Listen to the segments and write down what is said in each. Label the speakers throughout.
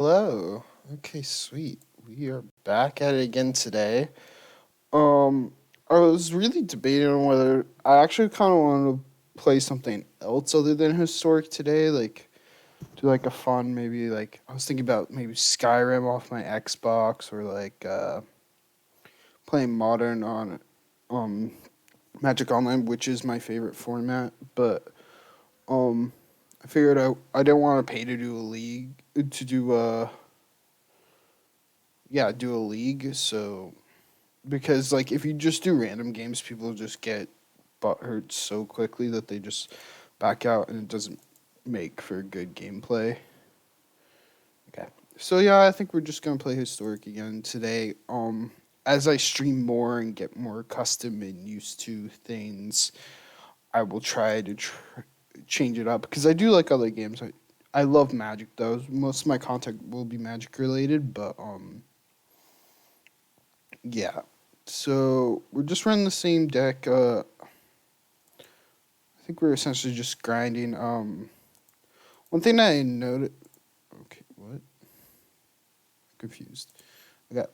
Speaker 1: Hello. Okay, sweet. We are back at it again today. Um, I was really debating on whether I actually kind of want to play something else other than historic today, like do like a fun maybe like I was thinking about maybe Skyrim off my Xbox or like playing modern on um Magic Online, which is my favorite format, but um I figured I didn't want to pay to do a league to do do a league, so because like if you just do random games, people just get butthurt so quickly that they just back out, and it doesn't make for good gameplay. Okay, so yeah, I think we're just gonna play historic again today. As I stream more and get more accustomed and used to things, I will try to change it up because I do like other games. I love Magic though. Most of my content will be Magic related, but yeah. So we're just running the same deck. I think we're essentially just grinding. One thing I noted. Okay, what? Confused. Okay.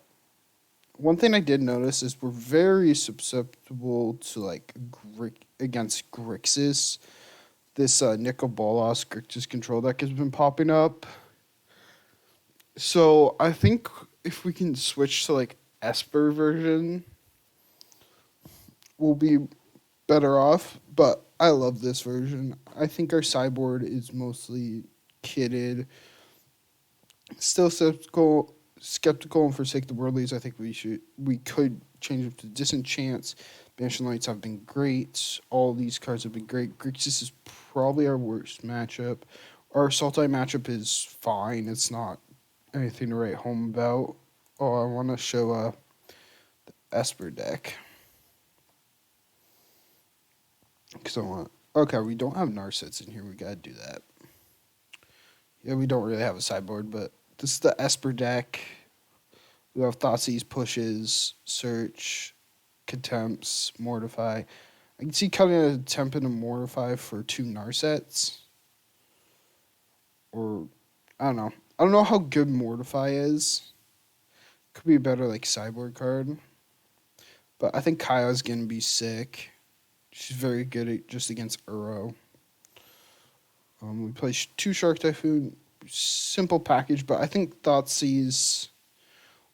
Speaker 1: One thing I did notice is we're very susceptible to like against Grixis. This Nicol Bolas Grixis control deck has been popping up. So I think if we can switch to like Esper version, we'll be better off. But I love this version. I think our sideboard is mostly kitted. Still skeptical, and forsake the worldlies. I think we could change it to disenchants. Banishing Lights have been great. All these cards have been great. Grixis is probably our worst matchup. Our Sultai matchup is fine. It's not anything to write home about. Oh, I want to show Esper deck because I want. Okay, we don't have Narsets in here. We gotta do that. Yeah, we don't really have a sideboard, but this is the Esper deck. We have Thoughtseize, Pushes, Search, Contempts, Mortify. I can see cutting a Temp and a Mortify for two Narsets. Or, I don't know. I don't know how good Mortify is. Could be a better, like, sideboard card. But I think Kaya's going to be sick. She's very good just against Uro. We play two Shark Typhoon. Simple package, but I think Thoughtseize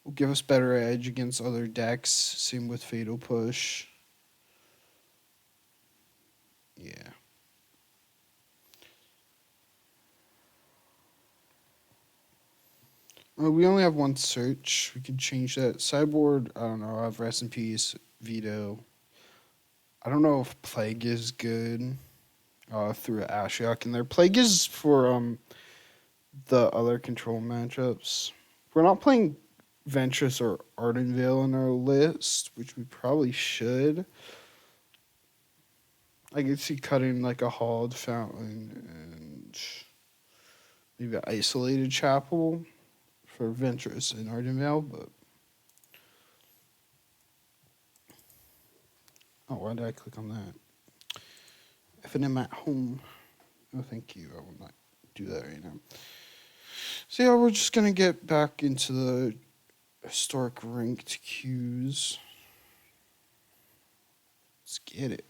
Speaker 1: will give us better edge against other decks. Same with Fatal Push. Yeah. We only have one search. We can change that. Sideboard, I don't know. I have Rest in Peace, Veto. I don't know if Plague is good through Ashiok in there. Plague is for the other control matchups. We're not playing Ventress or Ardenvale in our list, which we probably should. I could see cutting like a Halled Fountain and maybe an Isolated Chapel for Ventress and Ardenvale, but oh, why did I click on that? If I'm at home, no, thank you. I will not do that right now. So yeah, we're just gonna get back into the historic ranked queues. Let's get it.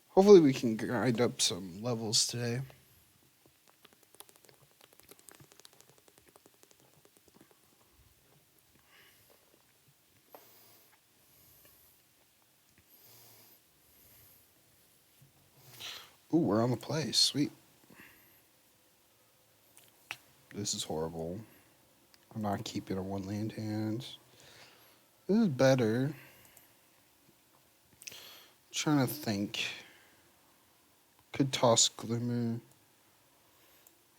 Speaker 1: Hopefully we can grind up some levels today. Ooh, we're on the play. Sweet. This is horrible. I'm not keeping a one land hand. This is better. Trying to think. Could toss Glimmer.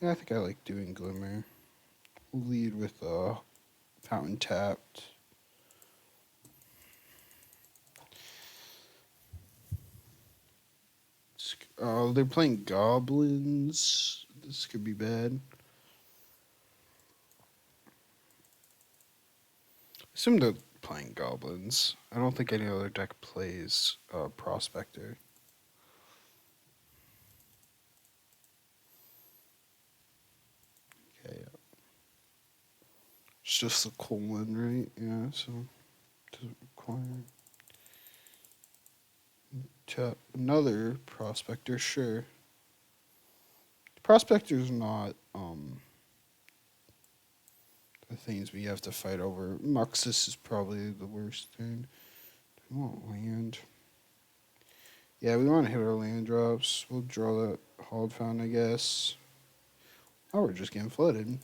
Speaker 1: Yeah, I think I like doing Glimmer. We'll lead with Fountain tapped. They're playing Goblins. This could be bad. assume they're playing goblins. I don't think any other deck plays prospector. Okay, yeah. It's just a colon, right? Yeah, so doesn't require another prospector, sure. Prospector's not the things we have to fight over. Muxus is probably the worst thing. We want land. Yeah, we want to hit our land drops. We'll draw that Hallowed Fountain, I guess. Oh, we're just getting flooded.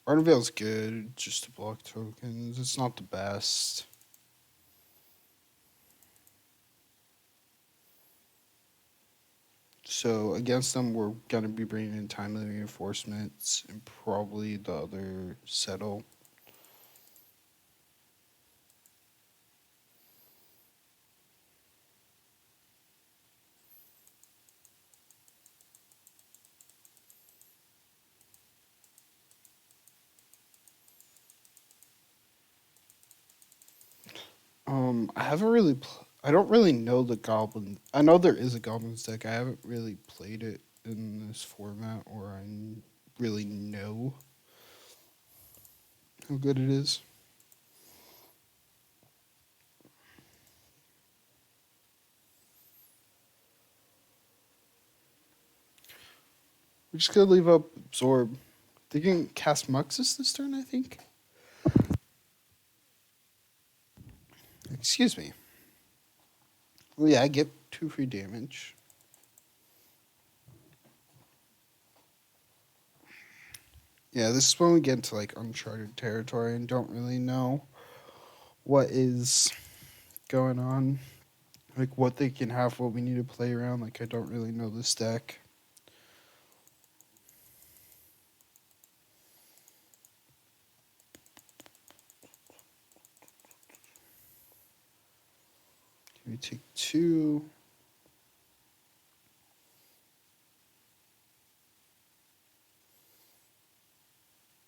Speaker 1: Ardenvale's good, just to block tokens. It's not the best. So against them, we're gonna be bringing in timely reinforcements and probably the other settle. I haven't really. I don't really know the goblin. I know there is a goblins deck. I haven't really played it in this format, or really know how good it is. We're just gonna leave up absorb. They can cast Muxus this turn, I think. Excuse me. Well, yeah, I get 2 free damage. Yeah, this is when we get into like uncharted territory and don't really know what is going on. Like what they can have, what we need to play around. Like I don't really know this deck. Can we take 2?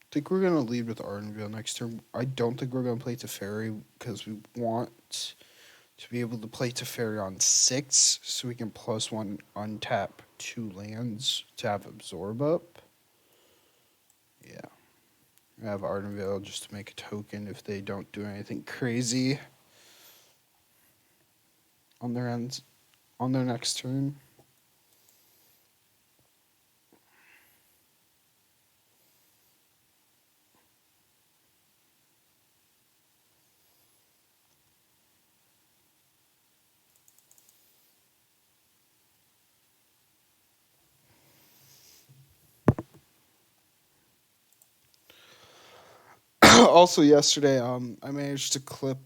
Speaker 1: I think we're gonna lead with Ardenvale next turn. I don't think we're gonna play Teferi because we want to be able to play Teferi on 6 so we can +1 untap 2 lands to have absorb up. Yeah. I have Ardenvale just to make a token if they don't do anything crazy on their ends on their next turn. Also yesterday, I managed to clip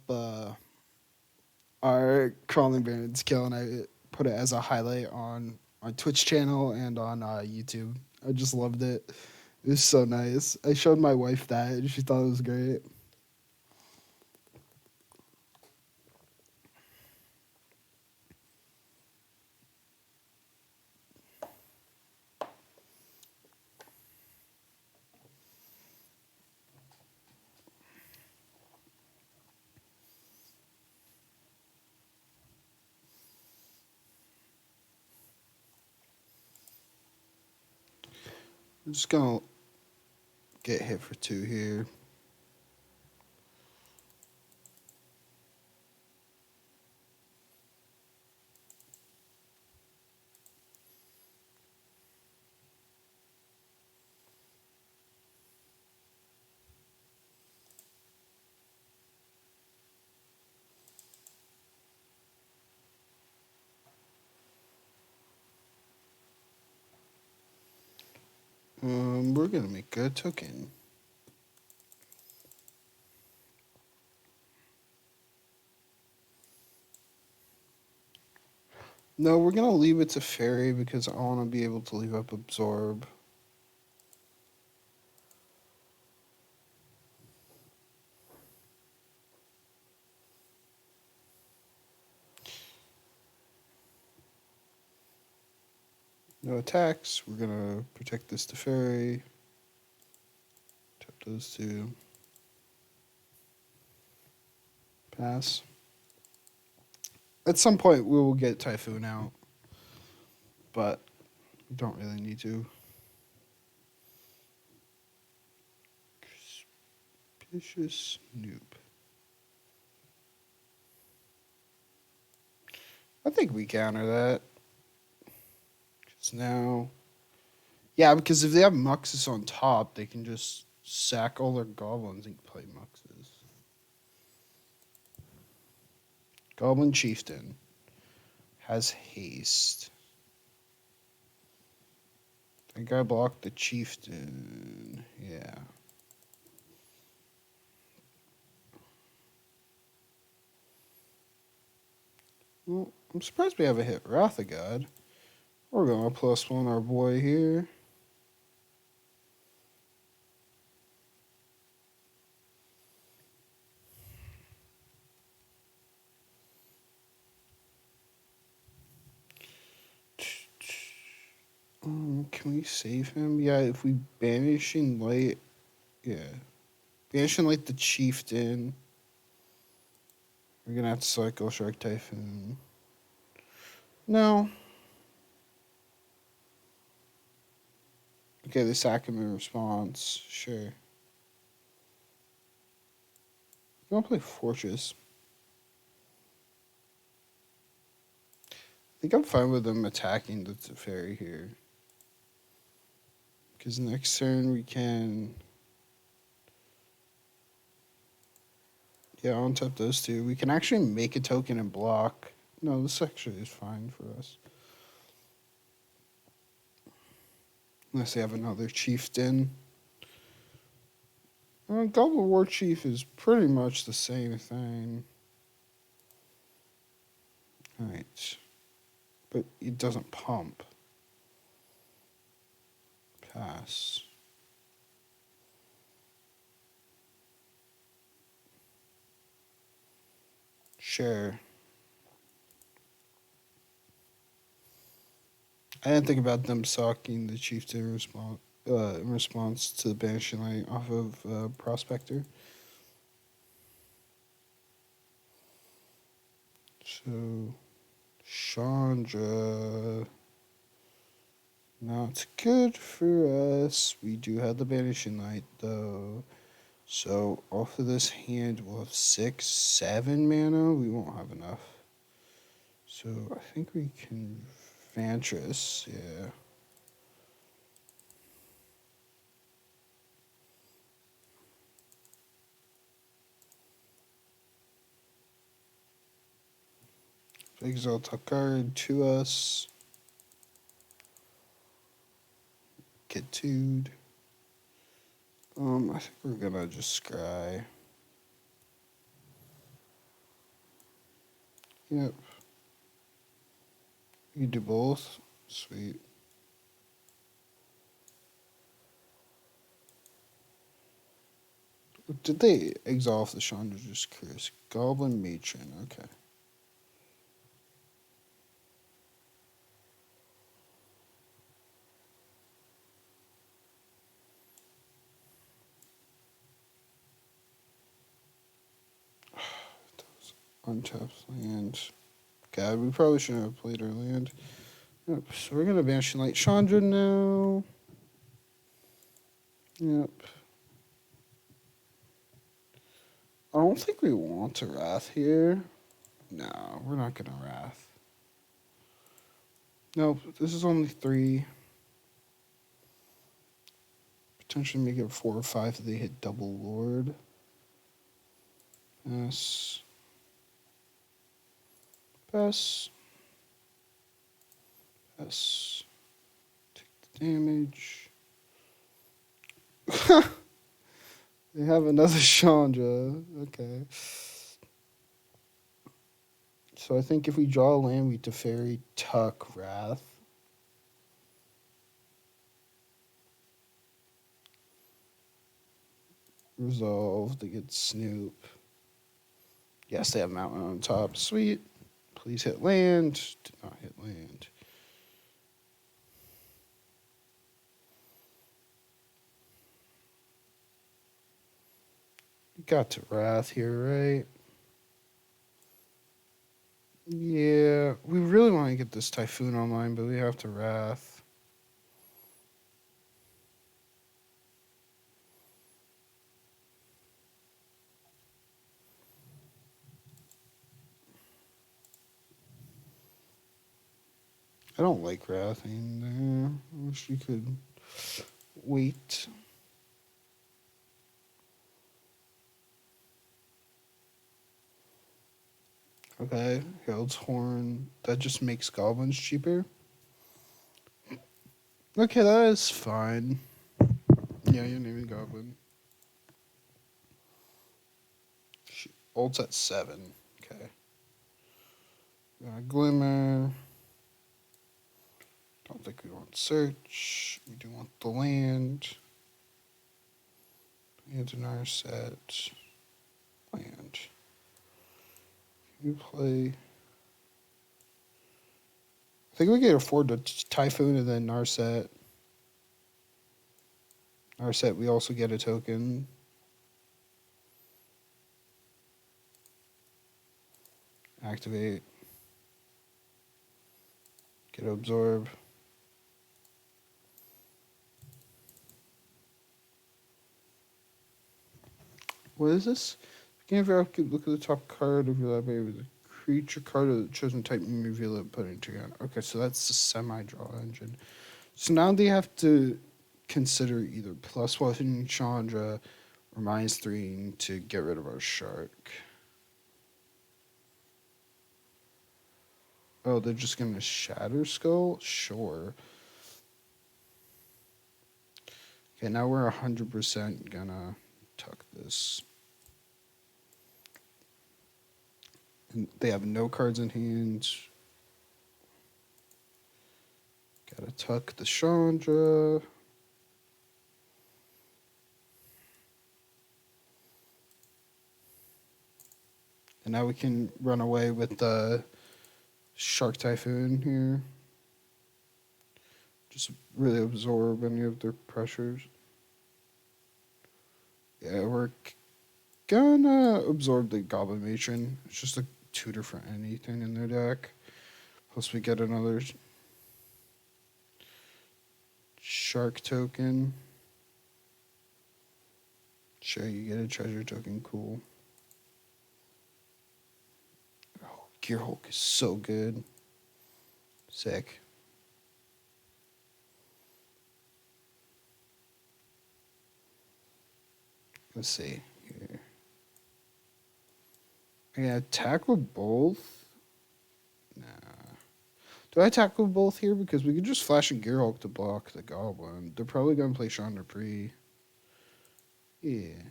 Speaker 1: our crawling baron's kill, and I put it as a highlight on my Twitch channel and on YouTube. I just loved it. It was so nice. I showed my wife that, and she thought it was great. I'm just gonna get hit for 2 here. We're gonna make a token. No, we're gonna leave it to Fairy because I want to be able to leave up Absorb. No attacks. We're gonna protect this to Fairy. Those two. Pass. At some point, we will get Typhoon out, but we don't really need to. Suspicious noob. I think we counter that. Because now... Yeah, because if they have Muxus on top, they can just sack all their goblins and play Muxus. Goblin Chieftain has haste. I think I blocked the Chieftain. Yeah. Well, I'm surprised we haven't hit Wrath of God. We're going to +1 our boy here. Can we save him? Yeah, if we Banishing Light... Yeah. Banishing Light the Chieftain. We're going to have to cycle Shark Typhoon. No. Okay, they sack him in response. Sure. You want to play Fortress? I think I'm fine with them attacking the Teferi here. Because next turn we can... Yeah, untap those two. We can actually make a token and block. No, this actually is fine for us. Unless they have another Chieftain. Goblin War Chief is pretty much the same thing. Alright. But it doesn't pump. Pass. Sure. I didn't think about them socking the Chieftain in response to the Banishing Light off of Prospector. So, Chandra, not good for us. We do have the Banishing Light, though. So, off of this hand, we'll have 6, 7 mana. We won't have enough. So, I think we can Vantress, yeah. Exile top card to us. Get 2'd. I think we're gonna just scry. Yep. You do both? Sweet. Did they exile the Chandra? Just curious. Goblin Matron, okay. Untapped land. God, we probably shouldn't have played our land. Yep, so we're gonna Banishing Light Chandra now. Yep. I don't think we want to Wrath here. No, we're not gonna Wrath. Nope, this is only 3. Potentially make it 4 or 5 if they hit double Lord. Yes. Pass. Pass. Take the damage. They have another Chandra. Okay. So I think if we draw a land, we Teferi, Tuck, Wrath. Resolve to get Snoop. Yes, they have Mountain on top. Sweet. Please hit land. Did not hit land. We got to Wrath here, right? Yeah, we really want to get this Typhoon online, but we have to Wrath. I don't like Wrathing there. I wish you could wait. Okay, Herald's Horn. That just makes goblins cheaper. Okay, that is fine. Yeah, you're naming goblin. Ult's at 7. Okay. Glimmer. Don't think we want search. We do want the land. Land in our set. Land. You play. I think we can afford the Typhoon and then Narset. Narset, we also get a token. Activate. Get Absorb. What is this? Beginning of your look at the top card of your library with a creature card of the chosen type and reveal it, put it into your hand. Okay, so that's the semi-draw engine. So now they have to consider either +1 in Chandra or -3 to get rid of our shark. Oh, they're just gonna Shatter Skull? Sure. Okay, now we're 100% gonna tuck this. And they have no cards in hand. Gotta tuck the Chandra. And now we can run away with the Shark Typhoon here. Just really absorb any of their pressures. Yeah, we're gonna absorb the Goblin Matron. It's just a tutor for anything in their deck. Plus we get another Shark token. Sure, you get a treasure token. Cool. Oh, Gear Hulk is so good. Sick. Let's see here. I can attack with both. Nah. Do I attack with both here? Because we could just flash a Gear Hulk to block the Goblin. They're probably gonna play Chandra Pre. Yeah.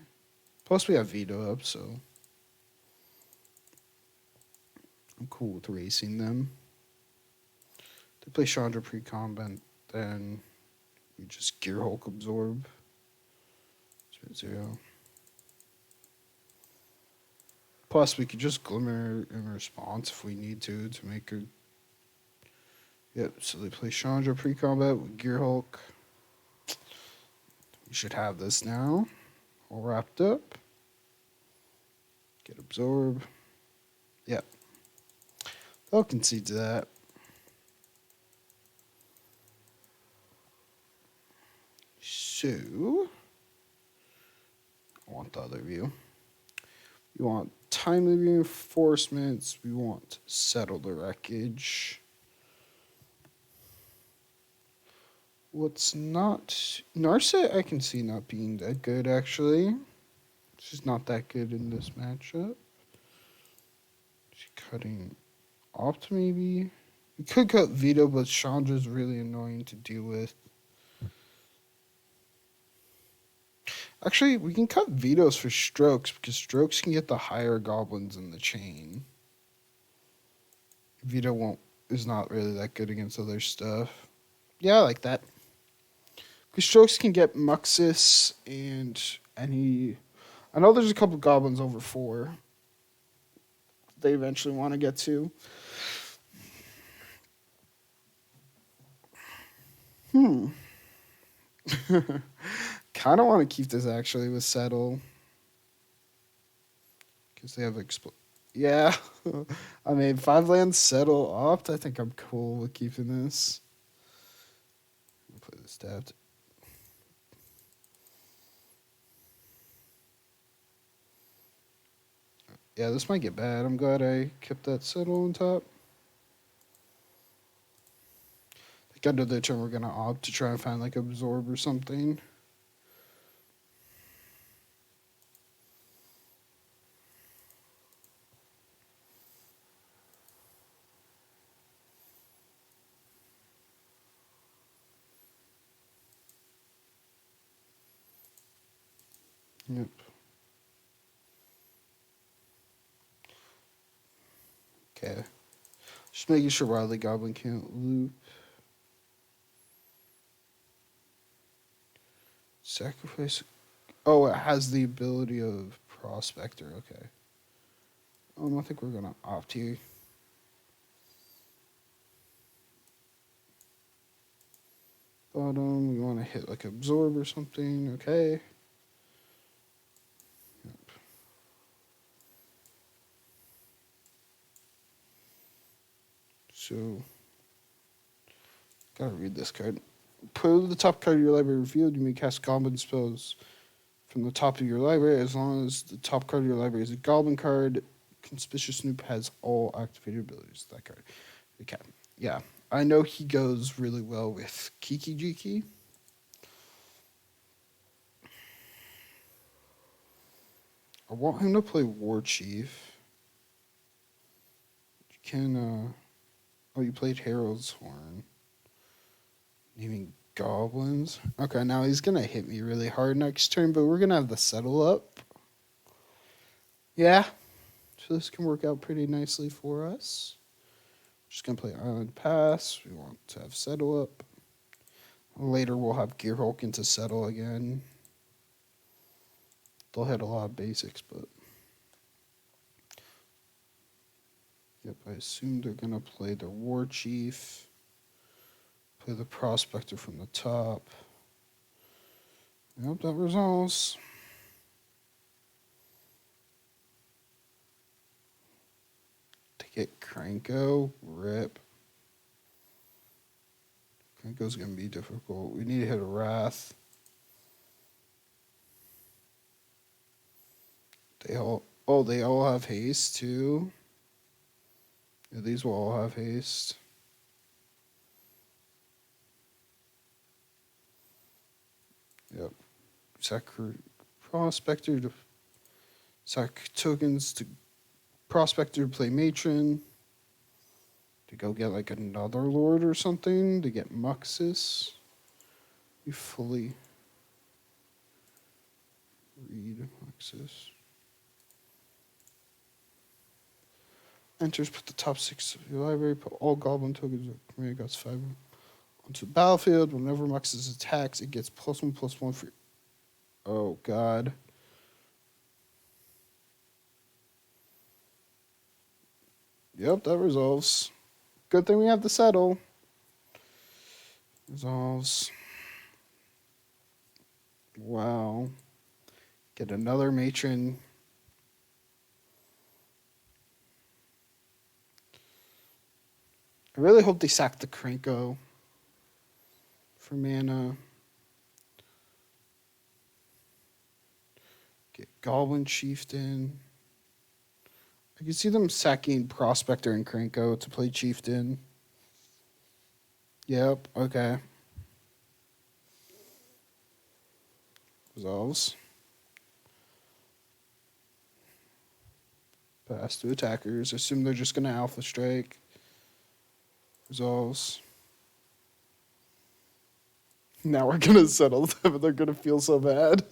Speaker 1: Plus we have Veto up, so I'm cool with racing them. They play Chandra pre-combat, then we just Gear Hulk absorb. 0. Plus we could just Glimmer in response if we need to make a... Yep, so they play Chandra pre-combat with Gear Hulk. We should have this now. All wrapped up. Get absorb. Yep. They'll concede to that. So, I want the other view. We want timely reinforcements. We want settle the wreckage. What's not... Narset I can see not being that good, actually. She's not that good in this matchup. She's cutting Opt, maybe? We could cut Veto, but Chandra's really annoying to deal with. Actually, we can cut Vetoes for Strokes, because Strokes can get the higher goblins in the chain. Veto is not really that good against other stuff. Yeah, I like that. Because Strokes can get Muxus and any... I know there's a couple goblins over 4 they eventually want to get to. Kind of want to keep this, actually, with Settle. Because they have Yeah. I mean, 5 lands settle opt. I think I'm cool with keeping this. I'll play this tapped. Yeah, this might get bad. I'm glad I kept that settle on top. I think under the turn we're gonna opt to try and find like absorb or something. Yep. Okay. Just making sure Wily Goblin can't loop. Sacrifice. Oh, it has the ability of Prospector. Okay. I think we're gonna opt here. Bottom, we want to hit like absorb or something. Okay. Yep. So, gotta read this card. Put the top card of your library revealed. You may cast goblin spells from the top of your library as long as the top card of your library is a goblin card. Conspicuous Snoop has all activated abilities. That card. Okay. Yeah. I know he goes really well with Kiki Jiki. I want him to play War Chief. You can, oh, you played Herald's Horn. Naming goblins. Okay, now he's going to hit me really hard next turn, but we're going to have the settle up. Yeah. So this can work out pretty nicely for us. Just going to play Island Pass. We want to have settle up. Later we'll have Gear Hulk to settle again. They'll hit a lot of basics, but... Yep, I assume they're going to play their War Chief. Play the Prospector from the top. Yep, that resolves. To get Cranko, rip. Cranko's going to be difficult. We need to hit a Wrath. They all have haste too. Yeah, these will all have haste. Yep. Sack Prospector to sack tokens to Prospector to play Matron. To go get like another Lord or something. To get Muxus. You fully read Muxus. Enters, put the top 6 of your library, put all goblin tokens of Commander Gods 5 onto the battlefield. Whenever Muxus attacks, it gets +1/+1 for. Oh, God. Yep, that resolves. Good thing we have the settle. Resolves. Wow. Get another matron. I really hope they sack the Cranko for mana. Get Goblin Chieftain. I can see them sacking Prospector and Cranko to play Chieftain. Yep, okay. Resolves. Pass to attackers. Assume they're just going to Alpha Strike. Resolves. Now we're going to settle them and they're going to feel so bad.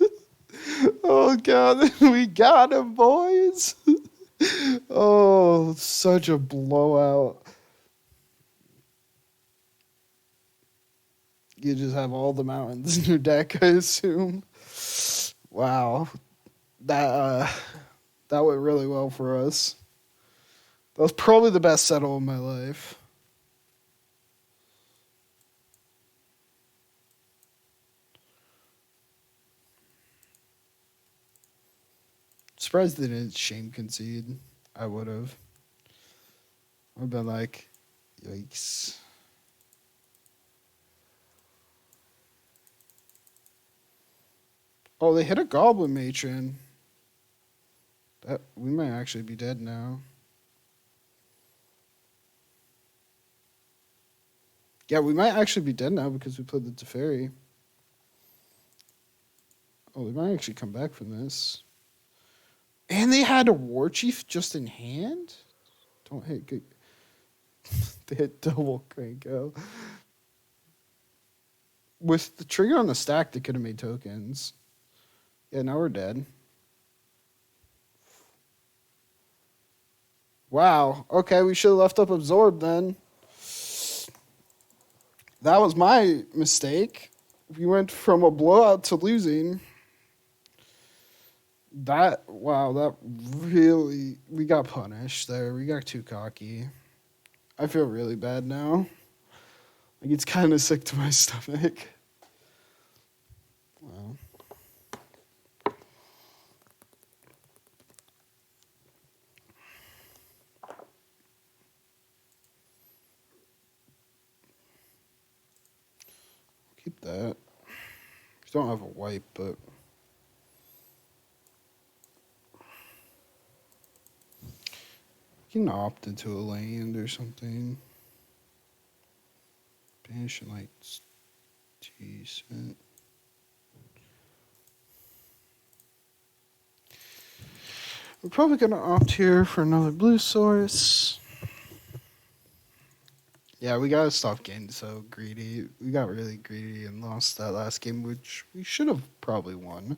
Speaker 1: Oh, God. We got him, boys. Oh, such a blowout. You just have all the mountains in your deck, I assume. Wow. That went really well for us. That was probably the best settle of my life. Surprised they didn't shame concede. I would have. I've been like, yikes. Oh, they hit a goblin matron. That we might actually be dead now. Yeah, we might actually be dead now because we played the Teferi. Oh, they might actually come back from this. And they had a war chief just in hand? Don't hit good. They hit double cranko. With the trigger on the stack, they could have made tokens. Yeah, now we're dead. Wow. Okay, we should have left up Absorb then. That was my mistake. We went from a blowout to losing. That really, we got punished there. We got too cocky. I feel really bad now. Like, it's kind of sick to my stomach. Wow. Keep that. We don't have a wipe, but you can opt into a land or something. Banishing Light's decent. We're probably going to opt here for another blue source. Yeah, we got to stop getting so greedy. We got really greedy and lost that last game, which we should have probably won.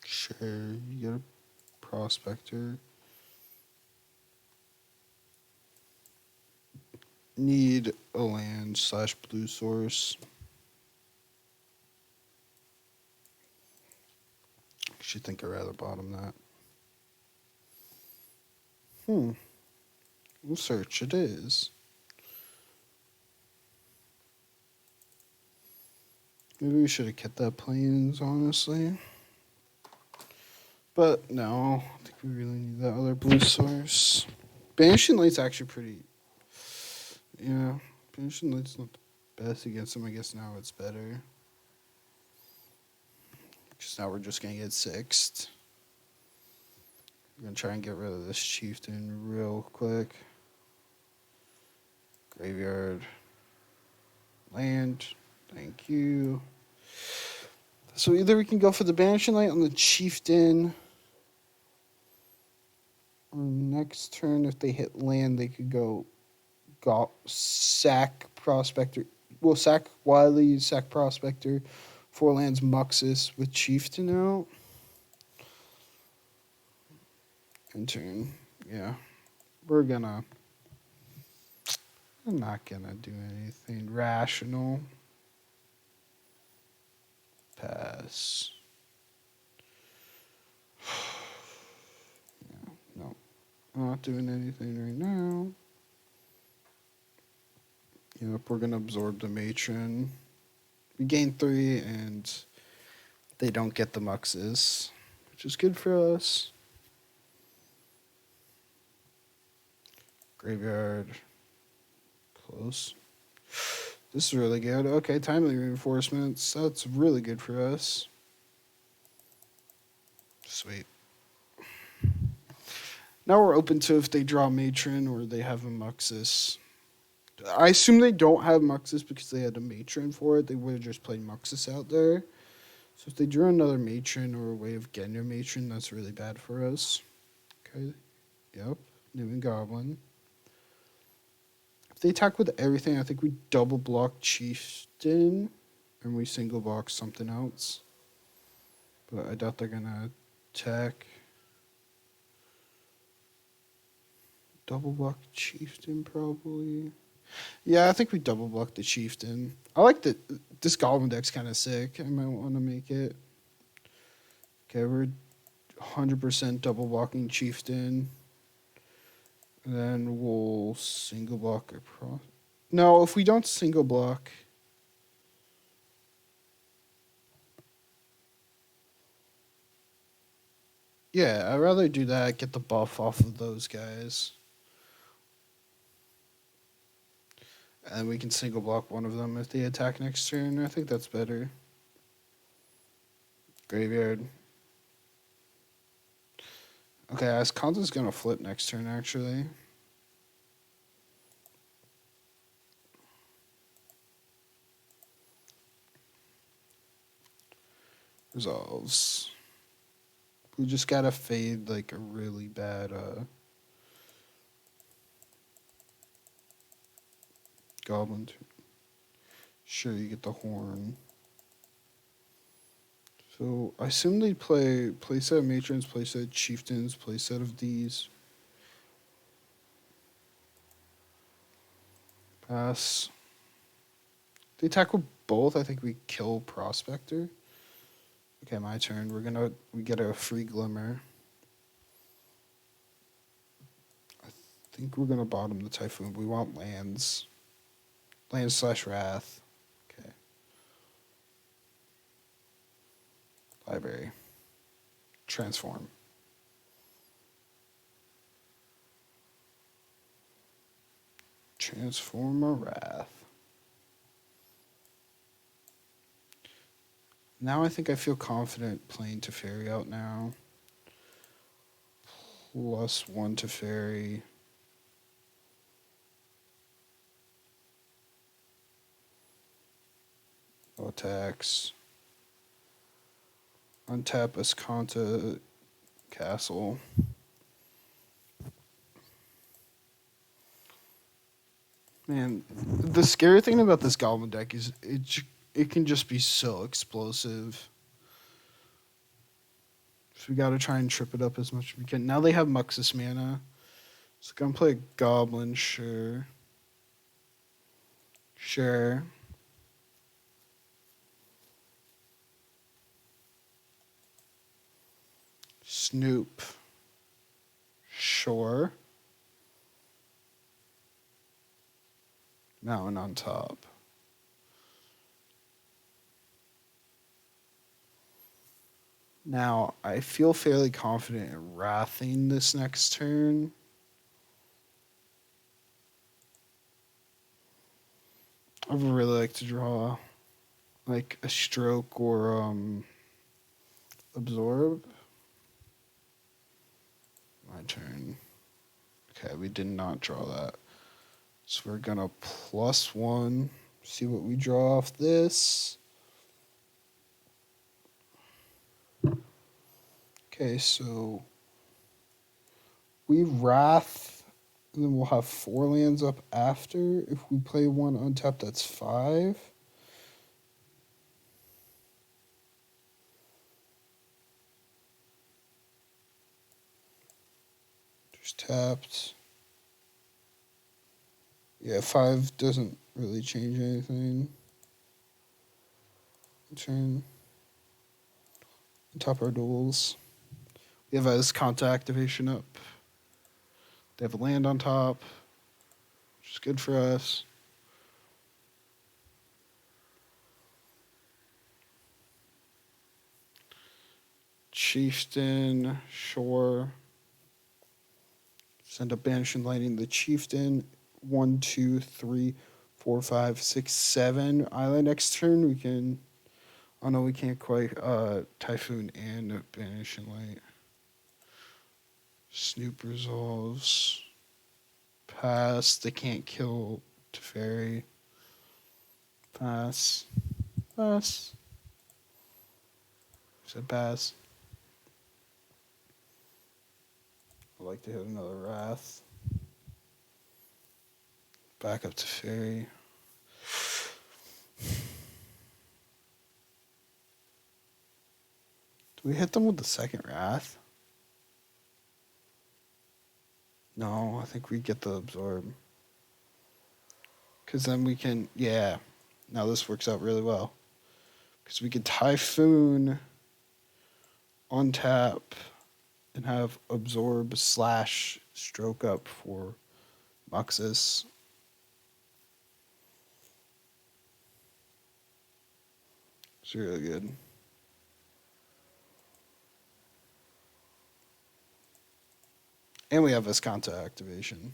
Speaker 1: Sure, you get a prospector. Need a land / blue source. Actually think I'd rather bottom that. We'll search. It is. Maybe we should have kept that plains, honestly. But no, I think we really need that other blue source. Banishing Light's actually pretty... Yeah, Banishing Light's not the best against him. I guess now it's better. Because now we're just going to get sixth. We're going to try and get rid of this chieftain real quick. Graveyard. Land. Thank you. So either we can go for the Banishing Light on the chieftain. Or next turn, if they hit land, they could go sack Prospector. Well, sack Wily, sack Prospector. 4 lands Muxus with chieftain out. And turn. Yeah. We're not gonna do anything rational. Pass. Yeah, no. Not doing anything right now. Yep, we're gonna absorb the matron. We gain 3 and they don't get the muxes, which is good for us. Graveyard. Close. This is really good. Okay, timely reinforcements. That's really good for us. Sweet. Now we're open to if they draw matron or they have a muxus. I assume they don't have muxus because they had a matron for it. They would have just played muxus out there. So if they drew another matron or a way of getting a matron, that's really bad for us. Okay. Yep. New and Goblin. If they attack with everything, I think we double block Chieftain and we single block something else. But I doubt they're gonna attack. Double block Chieftain probably. Yeah, I think we double block the Chieftain. I like this Goblin deck's kind of sick. I might want to make it. Okay, we're 100% double blocking Chieftain. And then we'll single block across. No, if we don't single block. Yeah, I'd rather do that, get the buff off of those guys. And we can single block one of them if they attack next turn. I think that's better. Graveyard. Okay, Askanta's gonna flip next turn, actually. Resolves. We just gotta fade, like, a really bad, Goblin. Sure, you get the horn. So, I assume they play playset of Matrons, playset Chieftains, playset of these. Pass. They tackle both. I think we kill Prospector. Okay, my turn. We get a free Glimmer. I think we're gonna bottom the Typhoon. We want lands. Land/Wrath. Okay. Library. Transform. Transform a Wrath. Now I think I feel confident playing Teferi out now. +1 Teferi. No attacks. Untap Ascanta Castle. Man, the scary thing about this Goblin deck is it can just be so explosive. So we gotta try and trip it up as much as we can. Now they have Muxus mana. So gonna play a Goblin, sure. Sure. Snoop. Sure. Mountain on top. Now, I feel fairly confident in wrathing this next turn. I would really like to draw like a stroke or absorb. My turn. Okay, we did not draw that. So we're gonna +1. See what we draw off this. Okay, so we wrath, and then we'll have 4 lands up after. If we play one untapped, that's 5. Just tapped. Yeah, 5 doesn't really change anything. Turn. Top our duels. We have Ascanta activation up. They have a land on top, which is good for us. Chieftain, sure. Send up Banish and Lightning the Chieftain. 1, 2, 3, 4, 5, 6, 7. Island next turn, we can... Oh no, we can't quite. Typhoon and Banish and Light. Snoop resolves. Pass. They can't kill Teferi. Pass. Pass. Said pass. I'd like to hit another Wrath. Back up to Fairy. Do we hit them with the second Wrath? No, I think we get the Absorb. Because then we can, yeah. Now this works out really well. Because we can Typhoon untap and have absorb slash stroke up for Muxus. It's really good. And we have Visconta activation.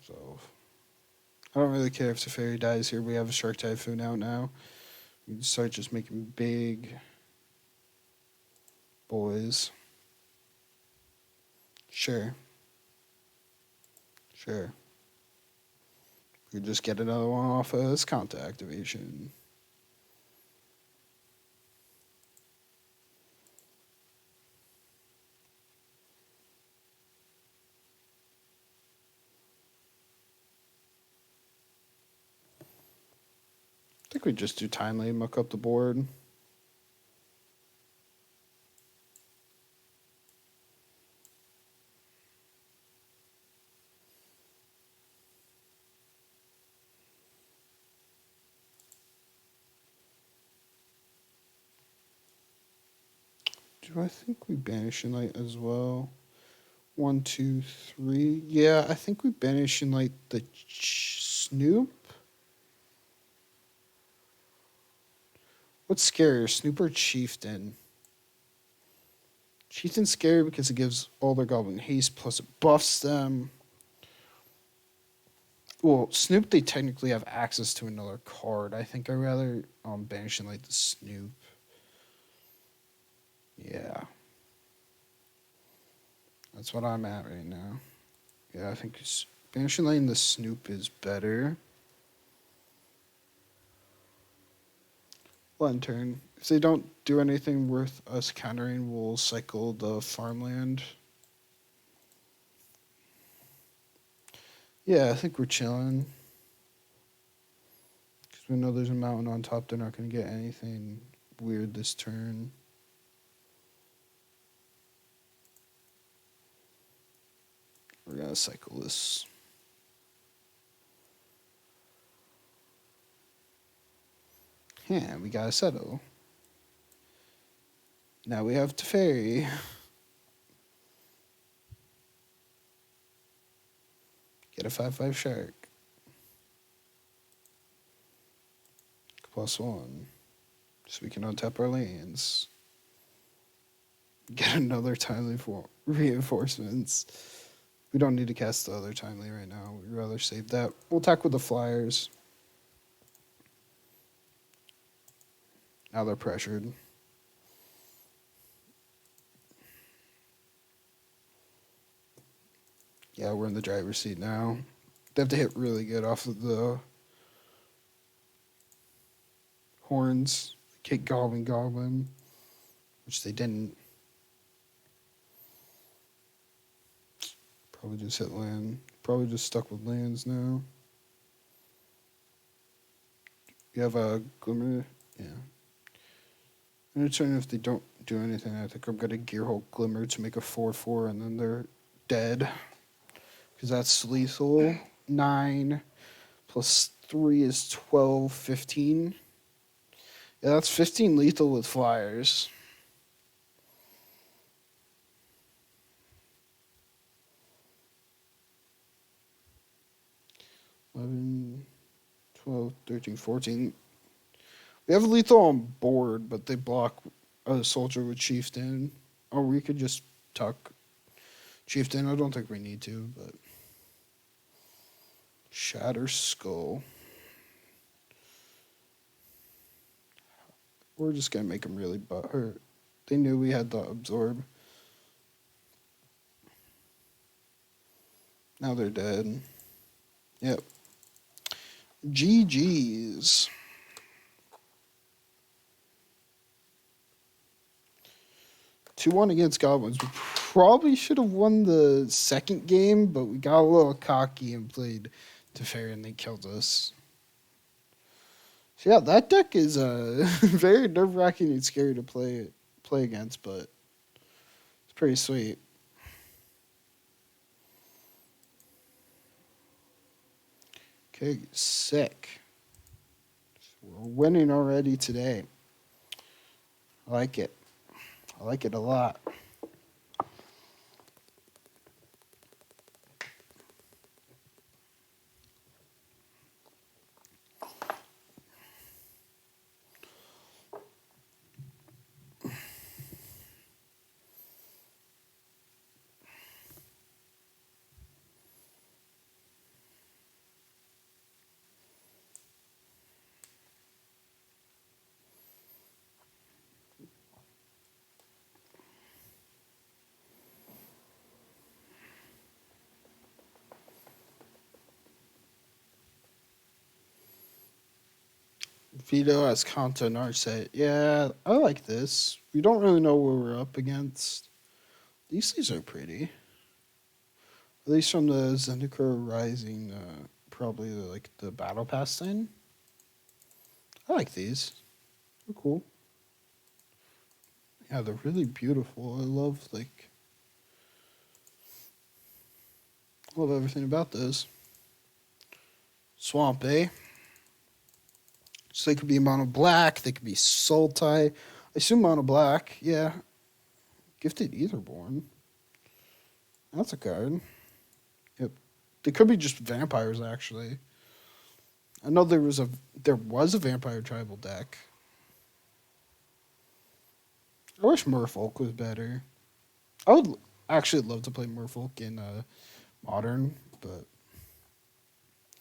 Speaker 1: So I don't really care if the fairy dies here. We have a Shark Typhoon out now. We can start just making big boys. Sure. Sure. We could just get another one off of Visconta activation. I think we just do timely and muck up the board. Do I think we banish Light as well? 1, 2, 3. Yeah, I think we banish Light the Snoop. What's scarier, Snoop or Chieftain? Chieftain's scary because it gives all their goblin haste plus it buffs them. Well, Snoop, they technically have access to another card. I think I'd rather banish Light the Snoop. Yeah. That's what I'm at right now. Yeah, I think banishing Light the Snoop is better. Lantern. If they don't do anything worth us countering, we'll cycle the farmland. Yeah, I think we're chilling. Because we know there's a mountain on top. They're not going to get anything weird this turn. We're going to cycle this. Yeah, we got to settle. Now we have Teferi. Get a 5/5 shark. +1. So we can untap our lands. Get another timely for reinforcements. We don't need to cast the other timely right now. We'd rather save that. We'll attack with the flyers. Now they're pressured. Yeah, we're in the driver's seat now. They have to hit really good off of the horns. Kick Goblin, which they didn't. Probably just hit land. Probably just stuck with lands now. You have a Glimmer? Yeah. In return, if they don't do anything, I think I'm going to Gearhulk Glimmer to make a 4/4, and then they're dead. Because that's lethal. 9 plus 3 is 12, 15. Yeah, that's 15 lethal with flyers. $11, $12, $13, $14. We have lethal on board, but they block a soldier with Chieftain. Or we could just tuck Chieftain. I don't think we need to, but Shatter Skull. We're just going to make them really butthurt. They knew we had the absorb. Now they're dead. Yep. GG's. 2-1 against Goblins. We probably should have won the second game, but we got a little cocky and played Teferi and they killed us. So yeah, that deck is very nerve-wracking and scary to play against, but it's pretty sweet. Okay, sick. We're winning already today. I like it. I like it a lot. Vito as Kanta and Arset. Yeah, I like this. We don't really know what we're up against. These are pretty. At least from the Zendikar Rising, probably like the Battle Pass thing. I like these. They're cool. Yeah, they're really beautiful. I love everything about those. Swamp, eh? So they could be mono black. They could be soul tie. I assume mono black. Yeah. Gifted Etherborn. That's a card. Yep. They could be just vampires actually. I know there was a vampire tribal deck. I wish Merfolk was better. I would actually love to play Merfolk in modern, but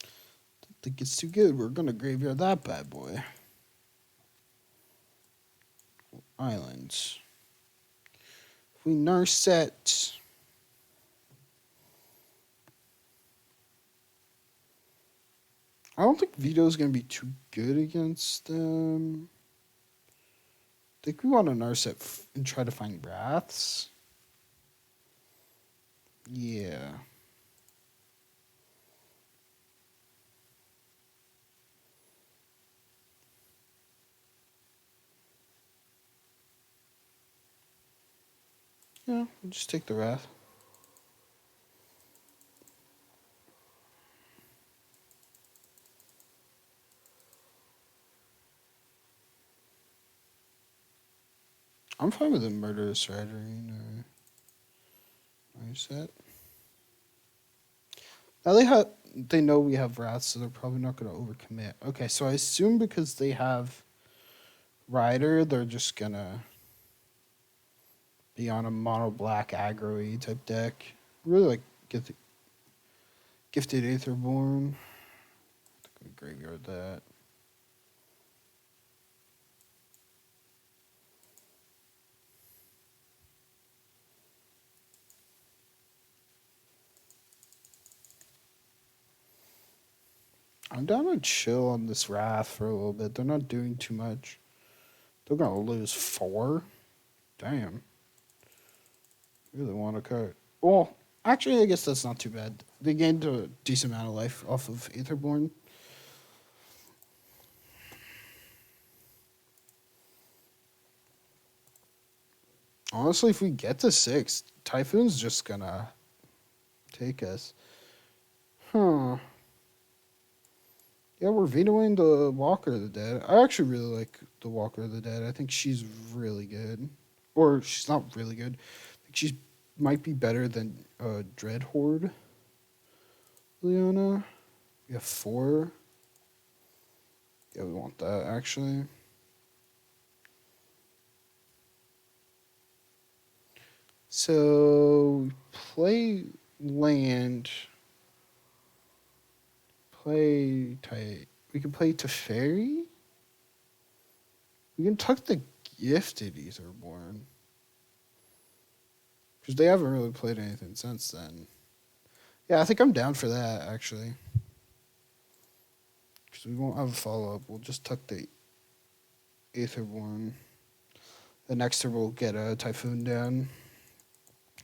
Speaker 1: I think it's too good. We're gonna graveyard that bad boy. Islands. If we Narset. I don't think Vito's gonna be too good against them. I think we want to Narset and try to find Wraths. Yeah. Yeah, we'll just take the Wrath. I'm fine with the Murderous Riderine or Narset. Now they know we have Wrath, so they're probably not going to overcommit. Okay, so I assume because they have Rider, they're just going to be on a mono black aggro-y type deck. Really like Gifted Aetherborn. I think we graveyard that. I'm down to chill on this Wrath for a little bit. They're not doing too much. They're going to lose 4. Damn. Really want a card. Well, actually, I guess that's not too bad. They gained a decent amount of life off of Aetherborn. Honestly, if we get to 6, Typhoon's just gonna take us. Huh. Yeah, we're vetoing the Walker of the Dead. I actually really like the Walker of the Dead. I think she's really good. Or she's not really good. I think she might be better than Dread Horde. Leona. We have 4. Yeah, we want that actually. So play land. Play tight. We can play Teferi. We can tuck the Gifted Etherborn. Because they haven't really played anything since then. Yeah, I think I'm down for that, actually. Because we won't have a follow-up. We'll just tuck the Aetherborn. The next turn we'll get a Typhoon down.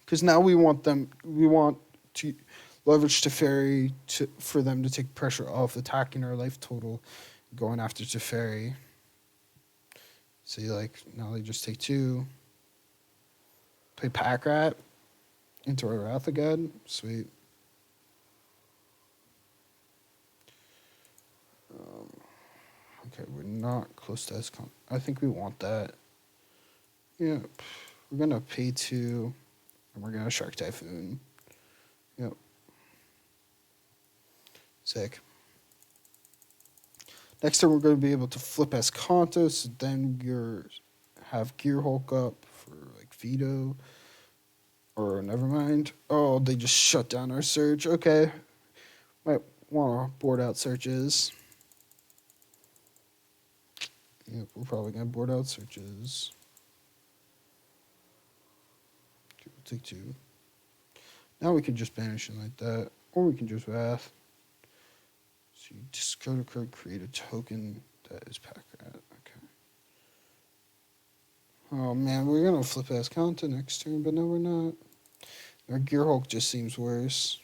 Speaker 1: Because now we want to leverage Teferi for them to take pressure off attacking our life total, going after Teferi. See, now they just take 2. Play Pack Rat into our Wrath again. Sweet. Okay, we're not close to Escon. I think we want that. Yep. We're gonna pay 2, and we're gonna Shark Typhoon. Yep. Sick. Next turn, we're going to be able to flip Escanto, so then you're have Gear Hulk up for like Veto. Or never mind. Oh, they just shut down our search. Okay. Might want to board out searches. Yep, we're probably going to board out searches. Okay, we'll take 2. Now we can just banish it like that. Or we can just Wrath. So you discard a card, create a token that is Pack Rat. Okay. Oh man, we're going to flip Escanto next turn, but no, we're not. Our Gear Hulk just seems worse.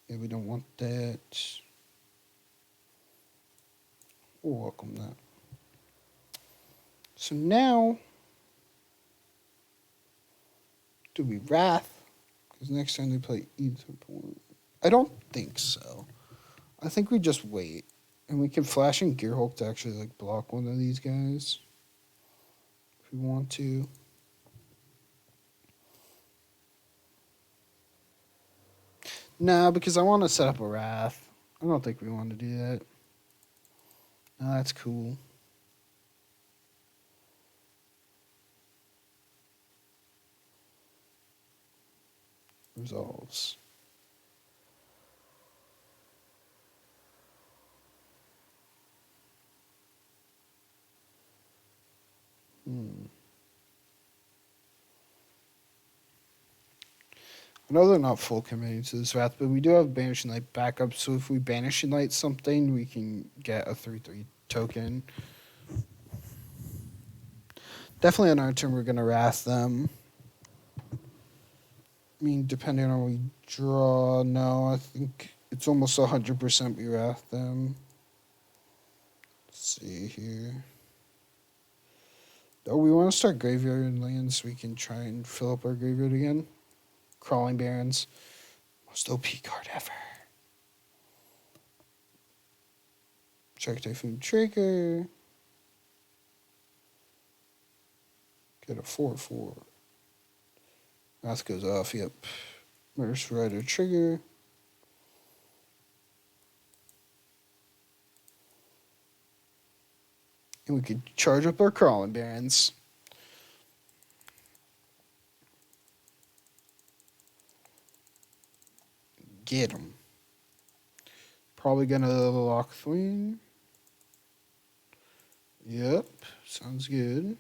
Speaker 1: Yeah, we don't want that. We'll welcome that. So now, do we Wrath? Because next time they play Etherborn. I don't think so. I think we just wait. And we can flash in Gear Hulk to actually like block one of these guys. If we want to. Nah, because I want to set up a Wrath. I don't think we want to do that. No, that's cool. Resolves. I know they're not full committing to this Wrath, but we do have Banishing Light backup, so if we Banishing Light something, we can get a 3/3 token. Definitely on our turn, we're going to Wrath them. I mean, depending on what we draw, no, I think it's almost 100% we Wrath them. Let's see here. Oh, we want to start Graveyard and Lands so we can try and fill up our Graveyard again. Crawling Barrens. Most OP card ever. Shark Typhoon trigger. Get a 4/4. Wrath goes off, yep. Merce Rider trigger. And we could charge up our Crawling Barrens. Get them. Probably gonna lock Thwing. Yep, sounds good.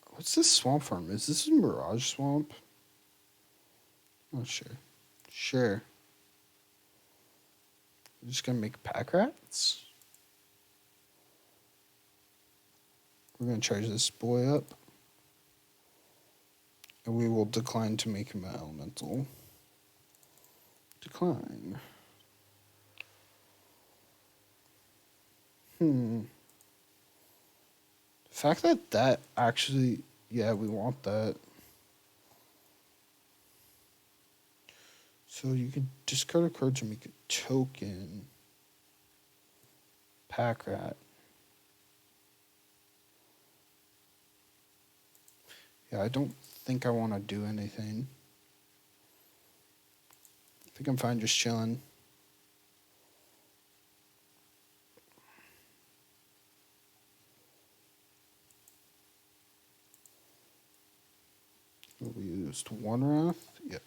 Speaker 1: What's this swamp farm? Is this a Mirage Swamp? Not sure. Sure. We're just gonna make Pack Rats. We're gonna charge this boy up. And we will decline to make him an elemental. Decline. The fact that actually, yeah, we want that. So you can discard a card to make a token. Pack Rat. Yeah, I don't think I want to do anything. I think I'm fine just chilling. We used 1 Wrath. Yep.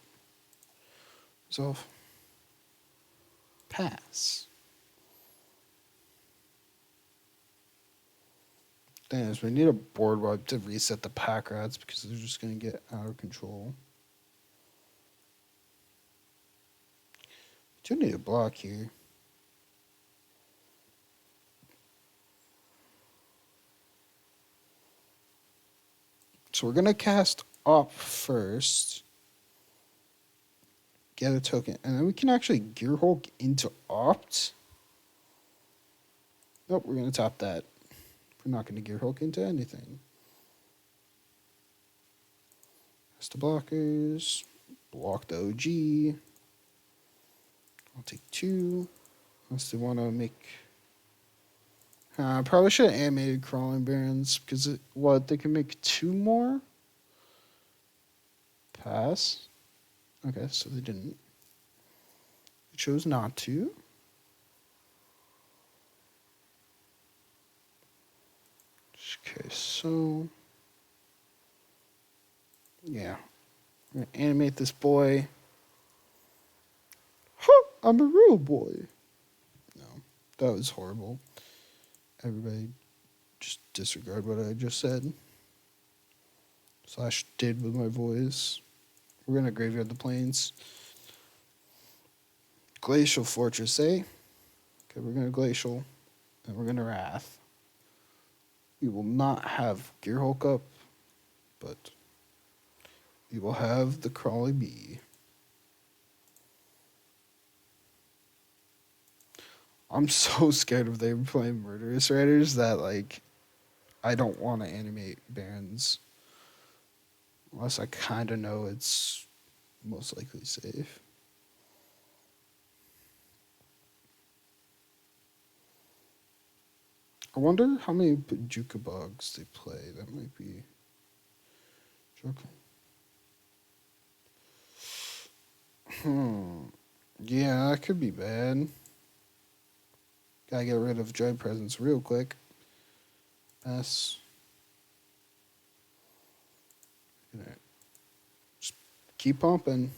Speaker 1: Resolve. Pass. Thing is, we need a board wipe to reset the Pack Rats because they're just going to get out of control. We do need a block here. So we're going to cast up first. Get a token. And then we can actually Gear Hulk into Opt. Nope, we're going to tap that. We're not going to Gear Hulk into anything. Cast the blockers. Block the OG. I'll take 2. Unless they want to make... probably should have animated Crawling Barons, because they can make 2 more? Pass. Okay, so they didn't. They chose not to. Okay, so... yeah. I'm going to animate this boy. Huh, I'm a real boy. No, that was horrible. Everybody just disregard what I just said. / did with my voice. We're going to graveyard the plains. Glacial Fortress, eh? Okay, we're going to Glacial. And we're going to Wrath. We will not have Gearhulk up, but we will have the Crawly Bee. I'm so scared of them playing Murderous Riders that, like, I don't want to animate Barons. Unless I kind of know it's most likely safe. I wonder how many Bajuka Bugs they play. That might be... Yeah, that could be bad. Gotta get rid of Dread Presence real quick. S. Just keep pumping.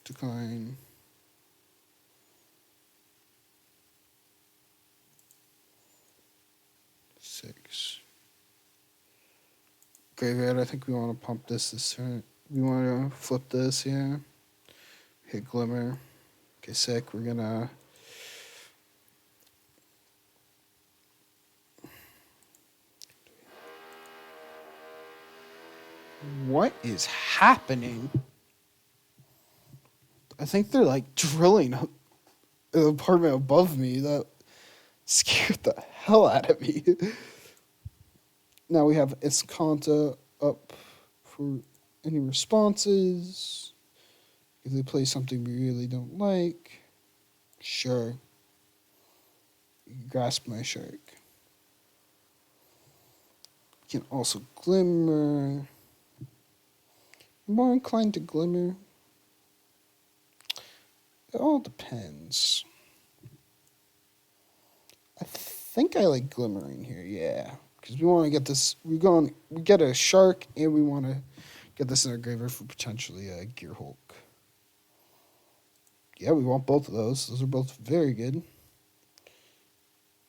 Speaker 1: Decline. Six. Graveyard, I think we want to pump this turn. We want to flip this, yeah. Hit Glimmer. Okay, sick. We're gonna... what is happening? I think they're like drilling the apartment above me. That scared the hell out of me. Now we have Escanta up for any responses. If they play something we really don't like, sure. Grasp my shark. You can also Glimmer. I'm more inclined to Glimmer. It all depends. I think I like Glimmering here, yeah. Because we want to get this, we get a shark, and we want to get this in our graveyard for potentially a Gearhulk. Yeah, we want both of those. Those are both very good.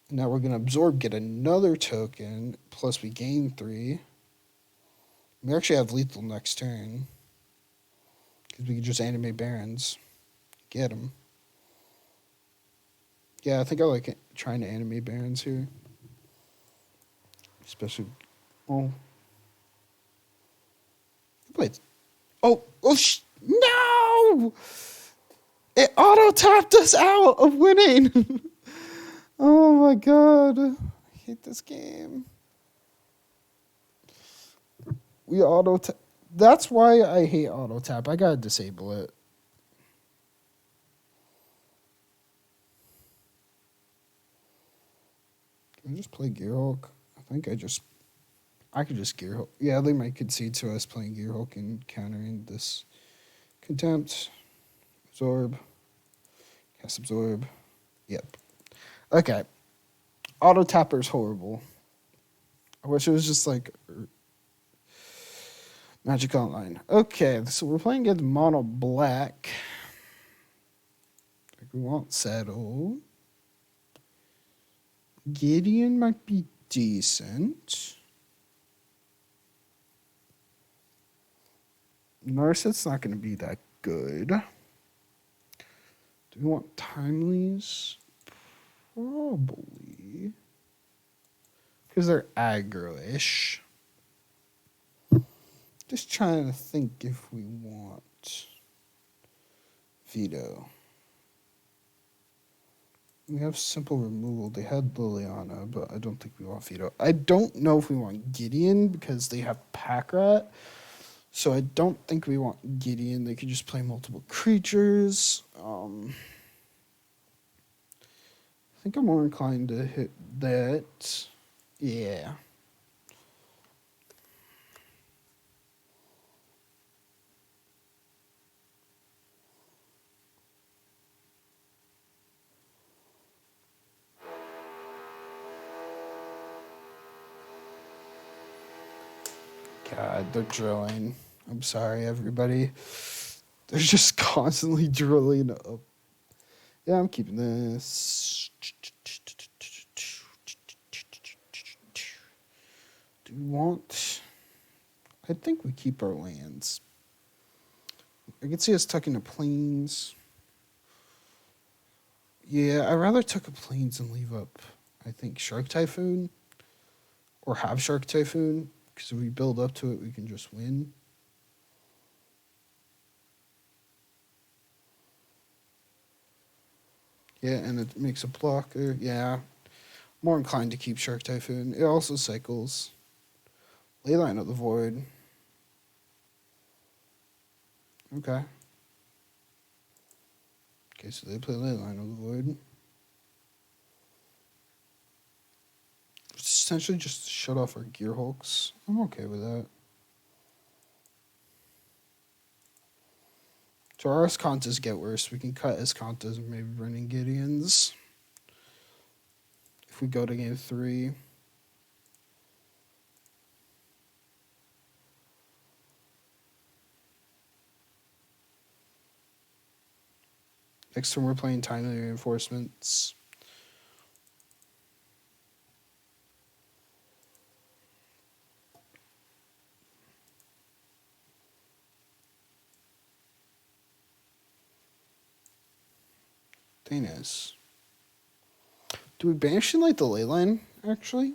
Speaker 1: Now we're going to absorb, get another token, plus we gain 3. We actually have lethal next turn. Because we can just animate Barons. Get them. Yeah, I think I like it, trying to animate Barons here. Especially... oh. Wait. Oh! No! It auto-tapped us out of winning! Oh my god. I hate this game. We auto-tap. That's why I hate auto-tap. I gotta disable it. Can I just play Gearhulk? I think I could just Gearhulk. Yeah, they might concede to us playing Gearhulk and countering this Contempt. Absorb. Cast Absorb. Yep. Okay. Auto Tapper's horrible. I wish it was just like Magic Online. Okay, so we're playing against Mono Black. We want Settle. Gideon might be decent. Narset's not going to be that good. Do we want Timelies? Probably. Because they're aggro-ish. Just trying to think if we want Veto. We have simple removal. They had Liliana, but I don't think we want Fido. I don't know if we want Gideon because they have Pack Rat. So I don't think we want Gideon. They could just play multiple creatures. I think I'm more inclined to hit that. Yeah. God, they're drilling. I'm sorry, everybody. They're just constantly drilling up. Yeah, I'm keeping this. Do we want... I think we keep our lands. I can see us tucking the plains. Yeah, I'd rather tuck a plains and leave up, I think, Shark Typhoon. Or have Shark Typhoon. Because if we build up to it, we can just win. Yeah, and it makes a blocker. Yeah. More inclined to keep Shark Typhoon. It also cycles. Leyline of the Void. Okay. Okay, so they play Leyline of the Void. It's essentially just to shut off our Gear Hulks. I'm okay with that. So our Escantas get worse. We can cut Escantas and maybe run in Gideons. If we go to game 3. Next turn we're playing Timely Reinforcements. Thing is, do we banish in like the Leyline, actually?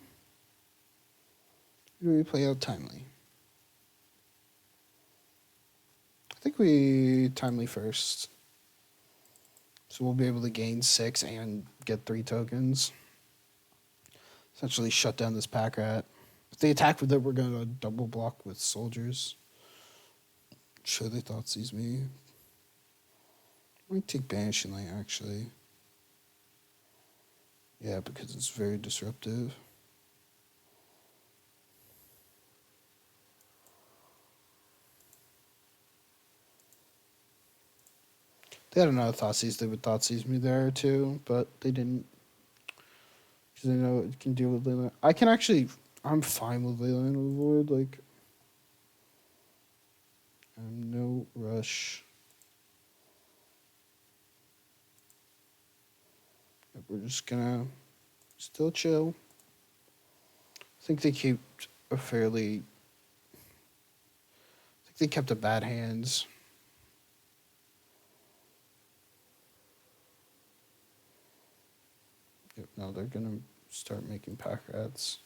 Speaker 1: Or do we play out Timely? I think we Timely first. So we'll be able to gain 6 and get 3 tokens. Essentially shut down this Pack Rat. If they attack with it, we're going to double block with soldiers. Sure, they thought sees me. Might take Banishing Light, actually. Yeah, because it's very disruptive. They had another Thoughtseize. They would Thoughtseize me there, too, but they didn't. Because they know it can deal with Leyline. I can actually... I'm fine with Leyline of the Void. Like, I'm no rush. We're just gonna still chill. I think they kept a fairly... I think they kept a bad hands. Yep, no, they're gonna start making Pack Rats.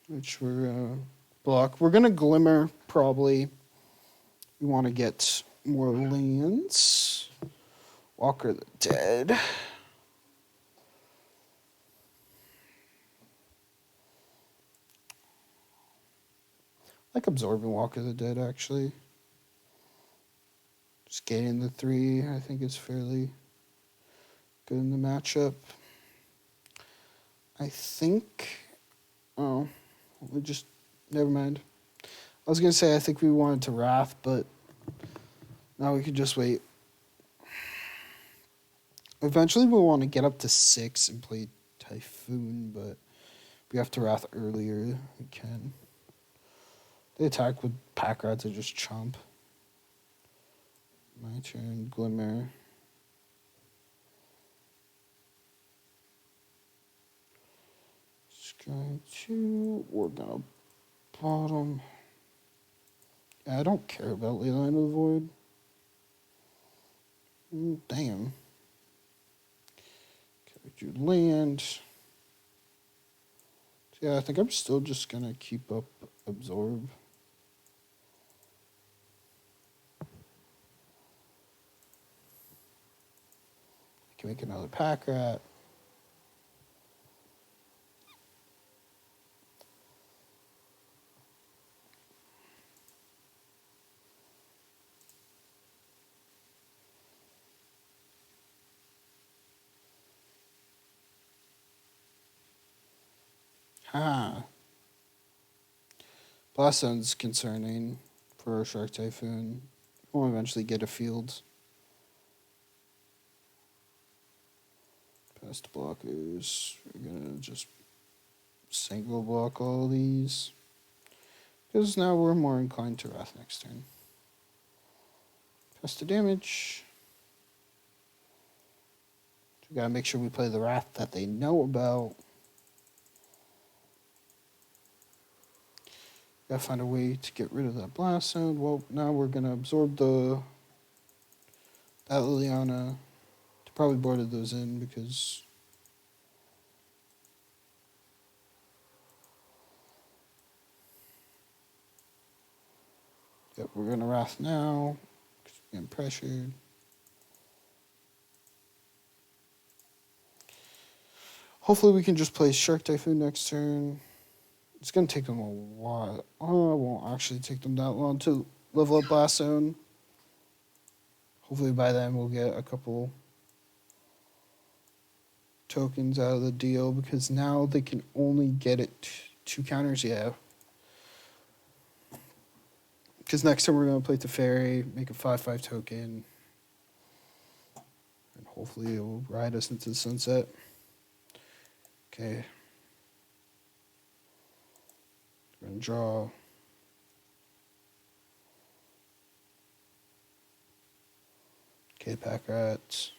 Speaker 1: Which we're gonna block. We're gonna Glimmer, probably. We want to get more lands. Walker the Dead. Like absorbing Walker the Dead, actually. Just gaining the 3, I think is fairly good in the matchup. I think... Oh, we just... Never mind. I was going to say I think we wanted to Wrath, but now we could just wait. Eventually we'll want to get up to 6 and play Typhoon, but if we have to Wrath earlier, we can. They attack with Pack Rats, they just chomp. My turn, Glimmer. Sky 2, we're gonna bottom. Yeah, I don't care about Leyline of the Void. Damn. Okay, do land. So yeah, I think I'm still just gonna keep up Absorb. Can make another pack rat. Ha. Blast Zone's concerning for our Shark Typhoon. We'll eventually get a field. Past blockers. We're gonna just single block all these. Because now we're more inclined to Wrath next turn. Pass the damage. We gotta make sure we play the Wrath that they know about. Gotta find a way to get rid of that Blast Zone. Well, now we're gonna absorb that Liliana. They probably boarded those in because yep, we're gonna Wrath now because we're getting pressured. Hopefully we can just play Shark Typhoon next turn. It's going to take them a while. Oh, it won't actually take them that long to level up Blast Zone. Hopefully by then we'll get a couple tokens out of the deal because now they can only get it 2 counters, yeah. Because next time we're going to play Teferi, make a 5/5 token. And hopefully it will ride us into the sunset. Okay. We're going to draw. Okay, pack rats.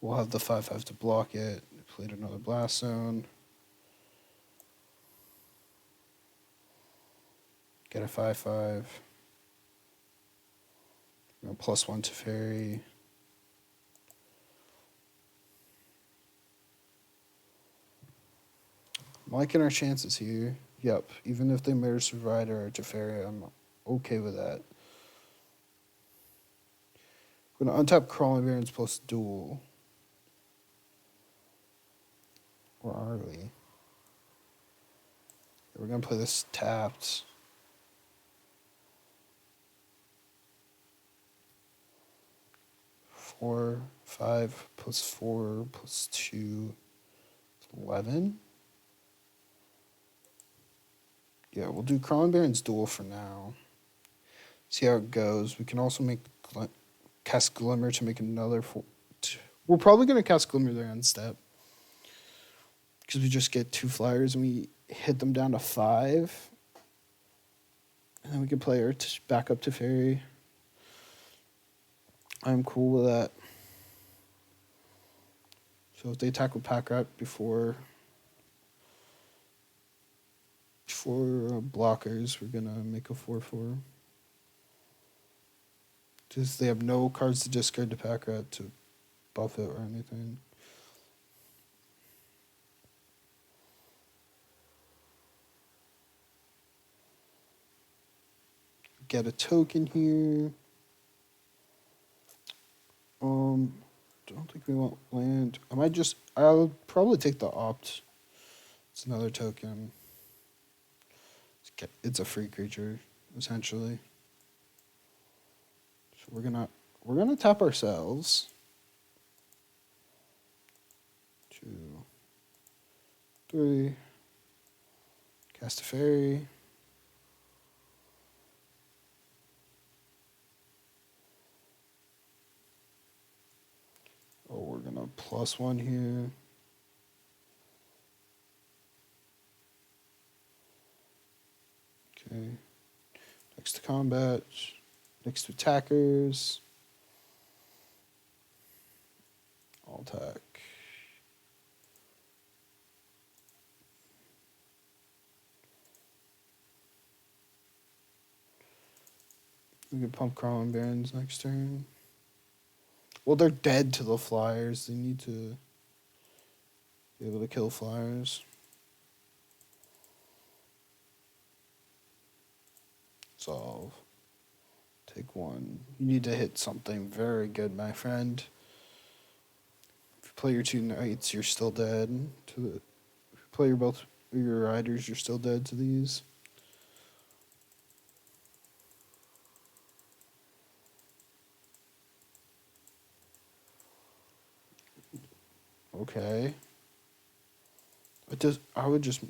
Speaker 1: We'll have the 5/5 to block it. Played another Blast Zone. Get a 5/5. We're going to +1 to Fairy. I'm liking our chances here. Yep, even if they Mirror's Rider or Teferi, I'm okay with that. We're going to untap Crawling Barons plus Duel. Or are we? We're going to play this tapped. Four, 5 plus 4 plus 2, 11. Yeah, we'll do Crawling Baron's Duel for now. See how it goes. We can also cast Glimmer to make another 4. We're probably going to cast Glimmer there on step. Because we just get 2 flyers and we hit them down to 5. And then we can play our back up to Fairy. I'm cool with that. So if they attack with Pack Rat before blockers, we're gonna make a 4/4. Just they have no cards to discard to Pack Rat to buff it or anything. Get a token here. Don't think we want land. I'll probably take the opt. It's another token. It's a free creature, essentially. So we're gonna tap ourselves. 2, 3. Cast a fairy. Oh, we're gonna +1 here. Okay. Next to combat. Next to attackers. All attack. We can pump Crawling Barons next turn. Well, they're dead to the flyers. They need to be able to kill flyers. Solve. Take 1. You need to hit something very good, my friend. play your two knights, you're still dead. If you play your riders, you're still dead to these. Okay. It does. I would just.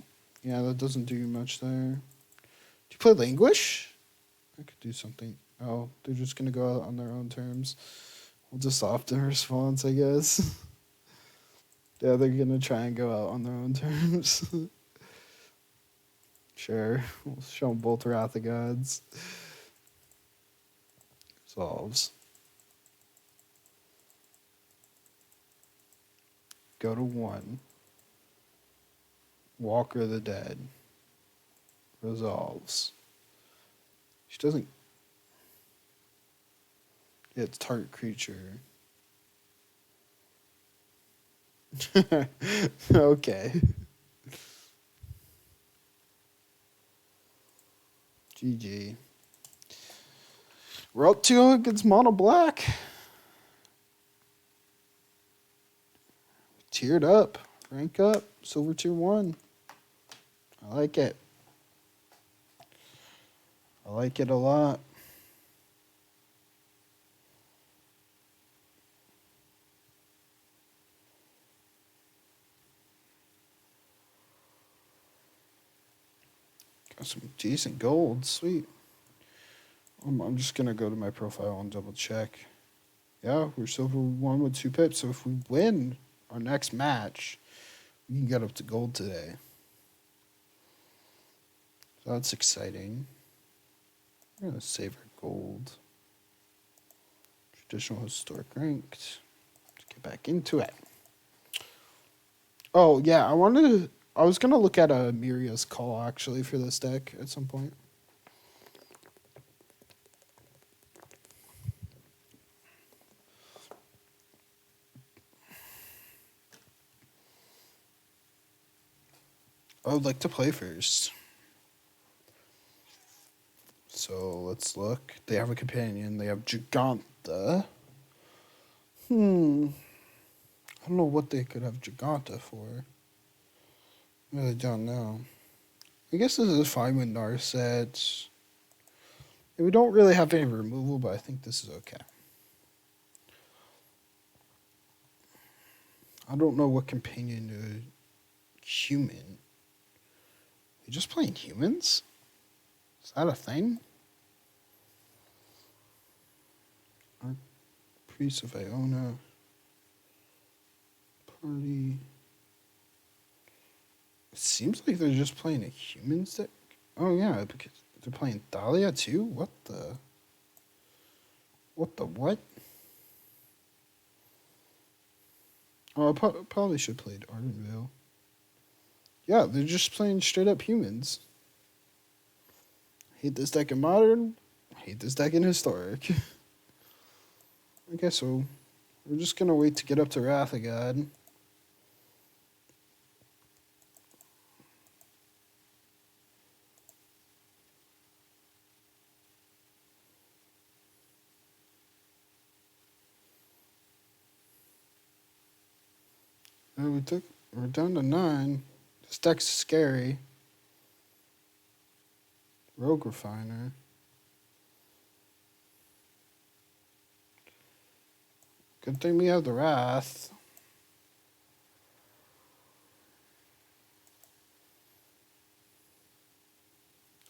Speaker 1: Yeah, that doesn't do much there. Do you play Languish? I could do something. Oh, they're just gonna go out on their own terms. We'll just soften response, I guess. Yeah, they're gonna try and go out on their own terms. Sure. We'll show them both Wrath of Gods. Solves. Go to 1. Walker of the Dead. Resolves. She doesn't. It's target creature. Okay. GG. We're up 2 against Mono Black. Tiered up. Rank up. Silver tier 1. I like it. I like it a lot. Got some decent gold. Sweet. I'm just going to go to my profile and double check. Yeah, we're silver 1 with 2 pips. So if we win our next match, we can get up to gold today. So that's exciting. We're going to save our gold. Traditional historic ranked. Let's get back into it. Oh, yeah, I was going to look at a Miria's Call, actually, for this deck at some point. I would like to play first. So let's look. They have a companion. They have Giganta. I don't know what they could have Giganta for. I really don't know. I guess this is fine with Narset. We don't really have any removal, but I think this is okay. I don't know what companion to human. You just playing humans? Is that a thing? Priest of Iona. Party. It seems like they're just playing a humans deck. Oh yeah, because they're playing Thalia too? What the what? Oh, I probably should have played Ardenvale. Yeah, they're just playing straight up humans. Hate this deck in Modern. Hate this deck in Historic. Okay, so we're just going to wait to get up to Wrath of God. We're down to 9. This deck's scary. Rogue Refiner. Good thing we have the Wrath.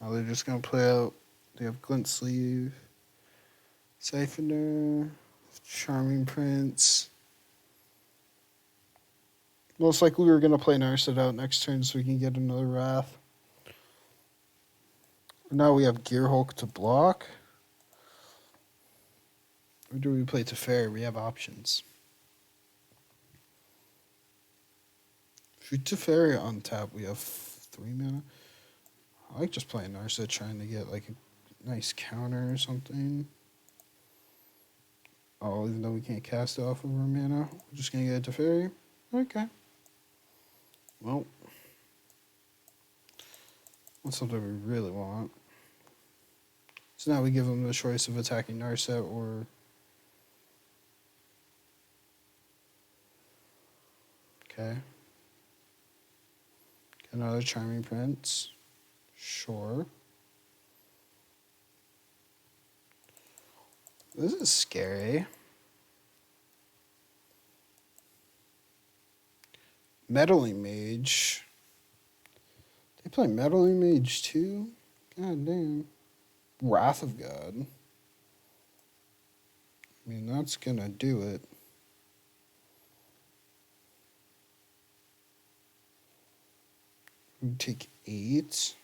Speaker 1: Oh, they're just going to play out. They have Glint Sleeve, Siphoner, Charming Prince. Most likely we're going to play Narset out next turn so we can get another Wrath. Now we have Gearhulk to block. Or do we play Teferi? We have options. If we Teferi on tap, we have 3 mana. I like just playing Narset, trying to get like a nice counter or something. Oh, even though we can't cast it off of our mana, we're just going to get a Teferi? Okay. Well, that's something we really want. So now we give them the choice of attacking Narset or... Okay. Another Charming Prince. Sure. This is scary. Meddling Mage. They play Meddling Mage too? God damn. Wrath of God. I mean, that's gonna do it. We take 8.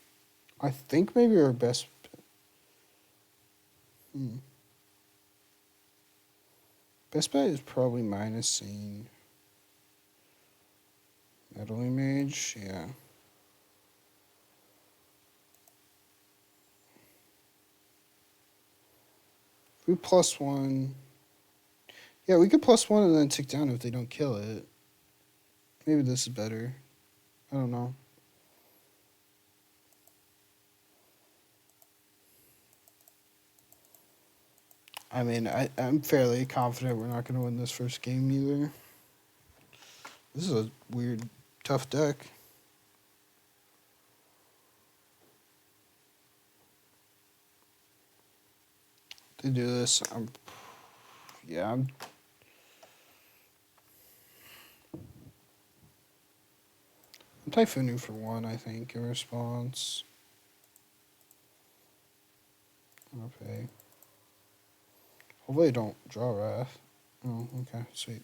Speaker 1: I think maybe our best. Best bet is probably minusing Meddling Mage. Yeah. If we +1. Yeah, we could +1 and then tick down if they don't kill it. Maybe this is better. I don't know. I mean, I'm fairly confident we're not going to win this first game either. This is a weird, tough deck. To do this, I'm Typhooning for 1, I think, in response. Okay. Hopefully I don't draw Wrath. Oh, okay, sweet.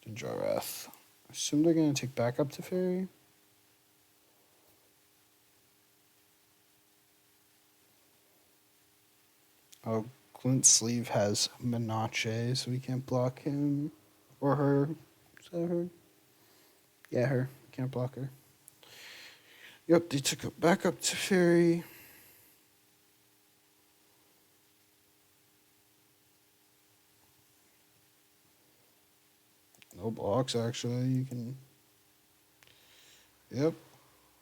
Speaker 1: Didn't draw Wrath. I assume they're going to take back up to Fairy. Oh, Glint Sleeve has Menache, so we can't block him. Or her. Is that her? Yeah, her. Can't block her. Yep, they took it back up to Fairy. No blocks, actually. You can... Yep.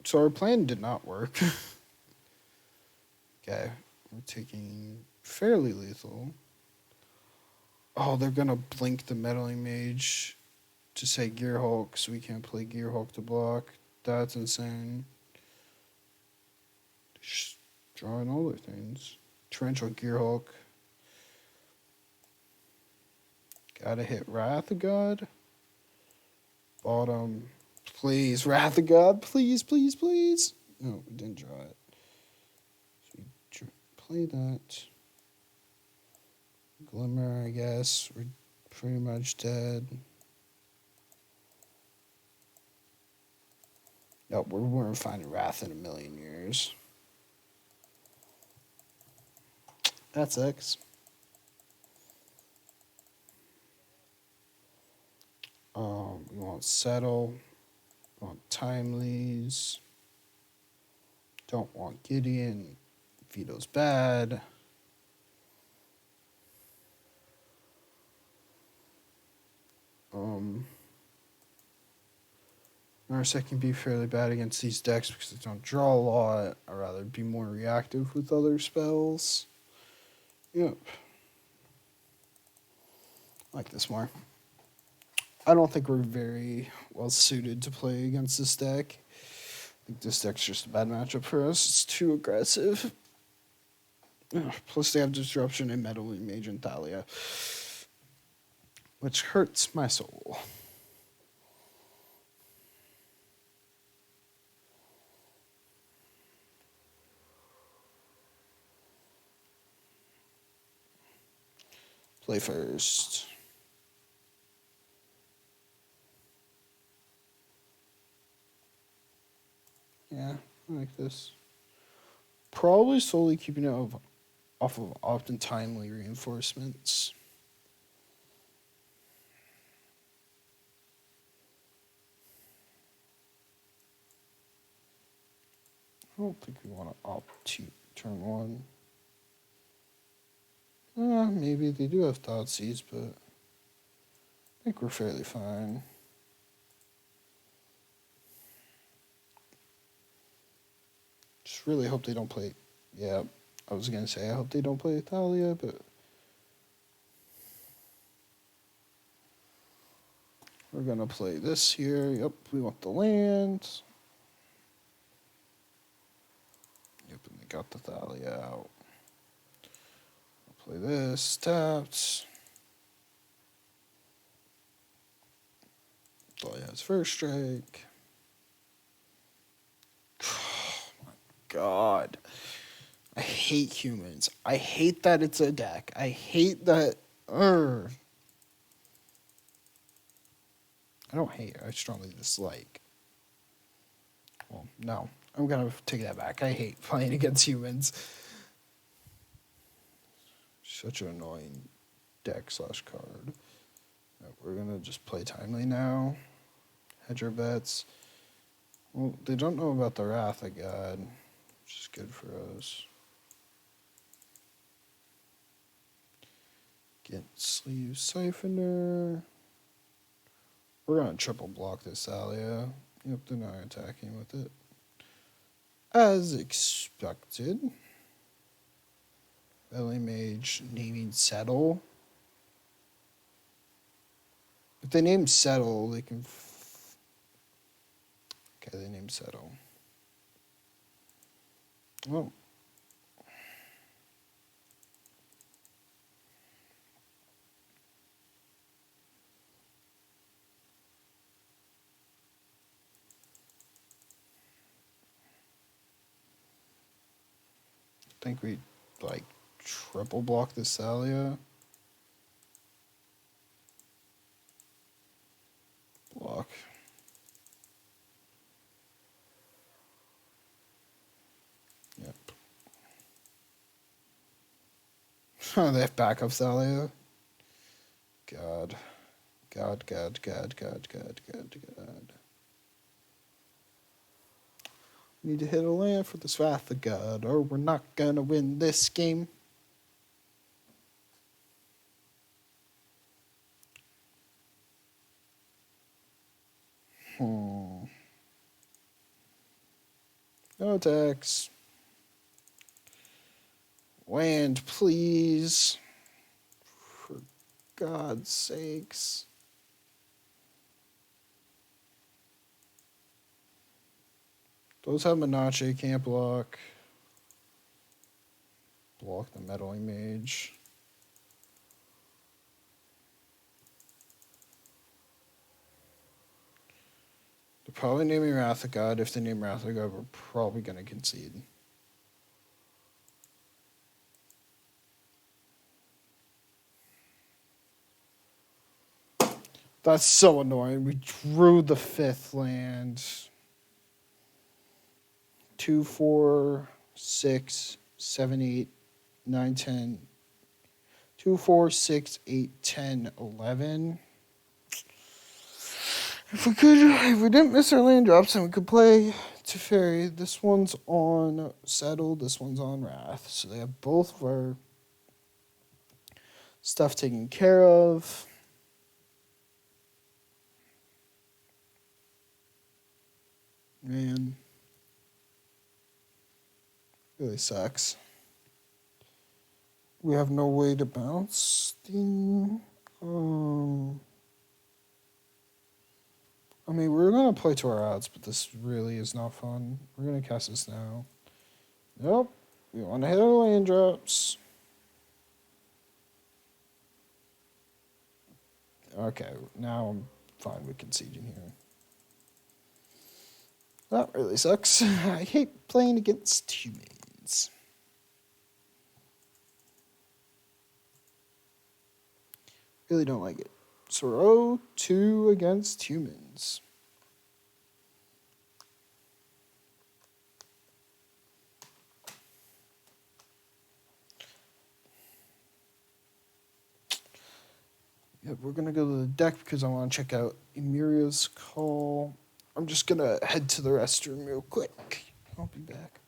Speaker 1: So our plan did not work. Okay. We're taking fairly lethal. Oh, they're going to blink the Meddling Mage to say Gear Hulk, so we can't play Gear Hulk to block. That's insane. Just drawing all their things. Torrential Gear Hulk. Gotta hit Wrath of God. Bottom. Please, Wrath of God. Please, please, please. No, we didn't draw it. So we play that. Glimmer, I guess. We're pretty much dead. Nope, we weren't finding Wrath in a million years. That's X. We want Settle. We want Timelies. Don't want Gideon. Veto's bad. Narset can be fairly bad against these decks because they don't draw a lot. I'd rather be more reactive with other spells. Yep. I like this more. I don't think we're very well suited to play against this deck. I think this deck's just a bad matchup for us. It's too aggressive. Plus they have Disruption and Meddling Mage and Thalia, which hurts my soul. Play first. Yeah, I like this. Probably solely keeping it off of often timely reinforcements. I don't think we want to opt to turn 1. Maybe they do have Thoughtseize, but I think we're fairly fine. Just really hope they don't play. Yeah, I was gonna say I hope they don't play Thalia, but We're gonna play this here. Yep, we want the land. Yep, and they got the Thalia out. I'll play this, tapped. Thalia has first strike. Oh my god. I hate humans. I hate that it's a deck. I hate that. I don't hate. I strongly dislike. Well, no. I'm going to take that back. I hate playing against humans. Such an annoying deck / card. We're going to just play Timely now. Hedge our bets. Well, they don't know about the Wrath of God, which is good for us. Get Sleeve Siphoner. We're going to triple block this Thalia. Yep, they're not attacking with it. As expected. Belly Mage naming Settle. If they name Settle, they can... Okay, they named Settle. Well. I think we, like, triple block this Thalia. Block. Yep. They have backup Thalia. God. God. We need to hit a land for this Wrath of God, or we're not gonna win this game. No attacks. Land, please. For God's sakes. Those have Menachem, can't block. Block the Meddling Mage. They're probably naming Wrath of God. If they name Wrath of God, we're probably going to concede. That's so annoying. We drew the 5th land. 2, 4, 6, 7, 8, 9, 10. 2, 4, 6, 8, 10, 11. If we didn't miss our land drops, then we could play Teferi. This one's on Settle. This one's on Wrath. So they have both of our stuff taken care of. Man. Really sucks. We have no way to bounce. I mean, we're going to play to our odds, but this really is not fun. We're going to cast this now. Nope. We want to hit our land drops. Okay, now I'm fine with conceding here. That really sucks. I hate playing against humans. Really don't like it. So 0-2 against humans. Yeah, we're going to go to the deck because I want to check out Emiria's call. I'm just going to head to the restroom real quick. I'll be back.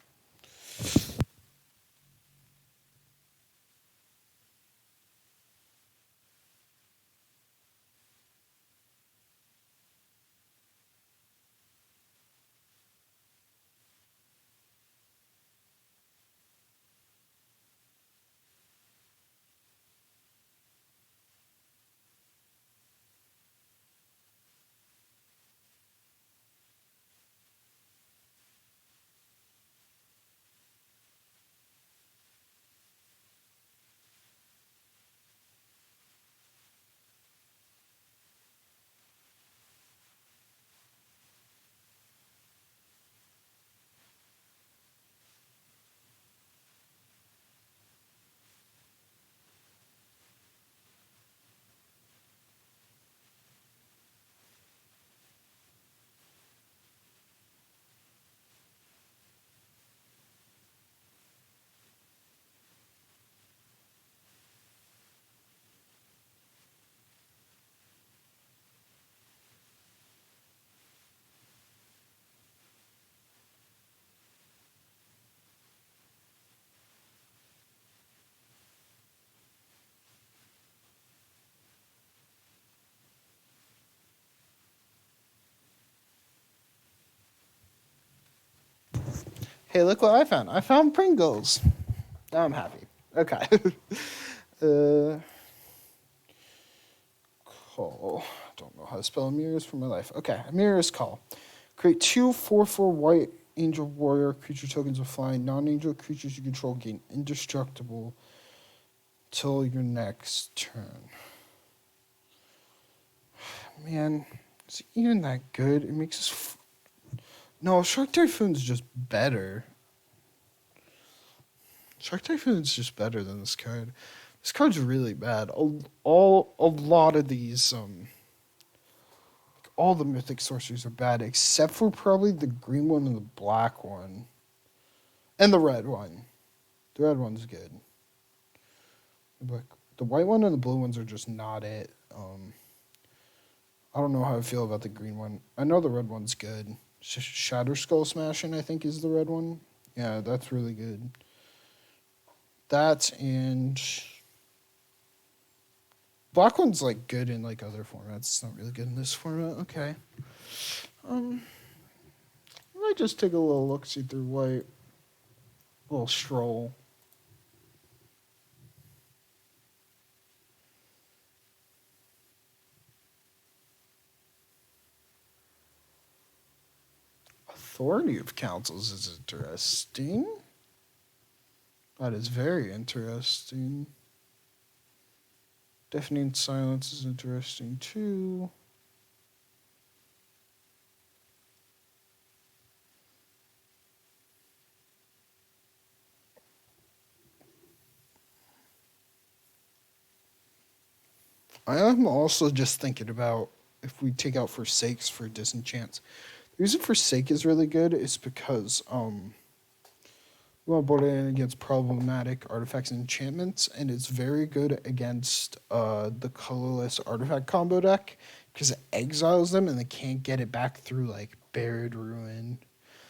Speaker 1: Hey, look what I found. I found Pringles. Now I'm happy. Okay. uh, call. Don't know how to spell Amir's for my life. Okay, Amir's call. Create 2/4/4 white angel warrior creature tokens of flying. Non-angel creatures you control gain indestructible till your next turn. Man, is it even that good? It makes us. No, Shark Typhoon's just better. Shark Typhoon's just better than this card. This card's really bad. A lot of these all the mythic sorceries are bad except for probably the green one and the black one. And the red one. The red one's good. The white one and the blue ones are just not it. I don't know how I feel about the green one. I know the red one's good. Shatter Skull Smashing, I think, is the red one. Yeah, that's really good. That and black one's like good in like other formats. It's not really good in this format. Okay. I might just take a little look see through white. A little stroll. Authority of Councils is interesting. That is very interesting. Deafening Silence is interesting too. I am also just thinking about if we take out Forsakes for Disenchants. The reason Forsake is really good is because we want to board it in against problematic artifacts and enchantments, and it's very good against the colorless artifact combo deck because it exiles them and they can't get it back through like Buried Ruin,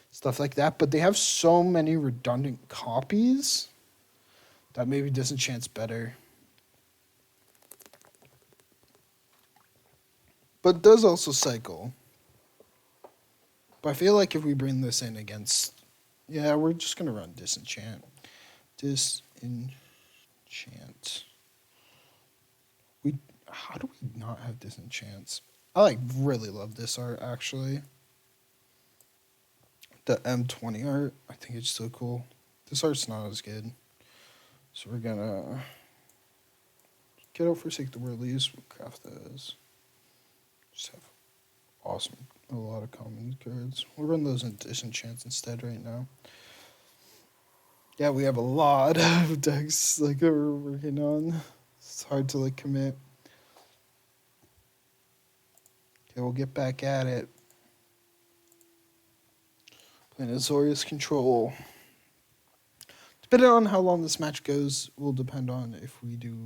Speaker 1: stuff like that. But they have so many redundant copies that maybe Disenchant's better. But it does also cycle. But I feel like if we bring this in against... Yeah, we're just going to run Disenchant. Disenchant. How do we not have Disenchants? I really love this art, actually. The M20 art, I think it's so cool. This art's not as good. So we're going to get out Forsake the Worldlies. We'll craft those. Just have awesome. A lot of common cards. We'll run those in Disenchants instead right now. Yeah, we have a lot of decks that we're working on. It's hard to commit. Okay, we'll get back at it. Playing Azorius Control. Depending on how long this match goes, will depend on if we do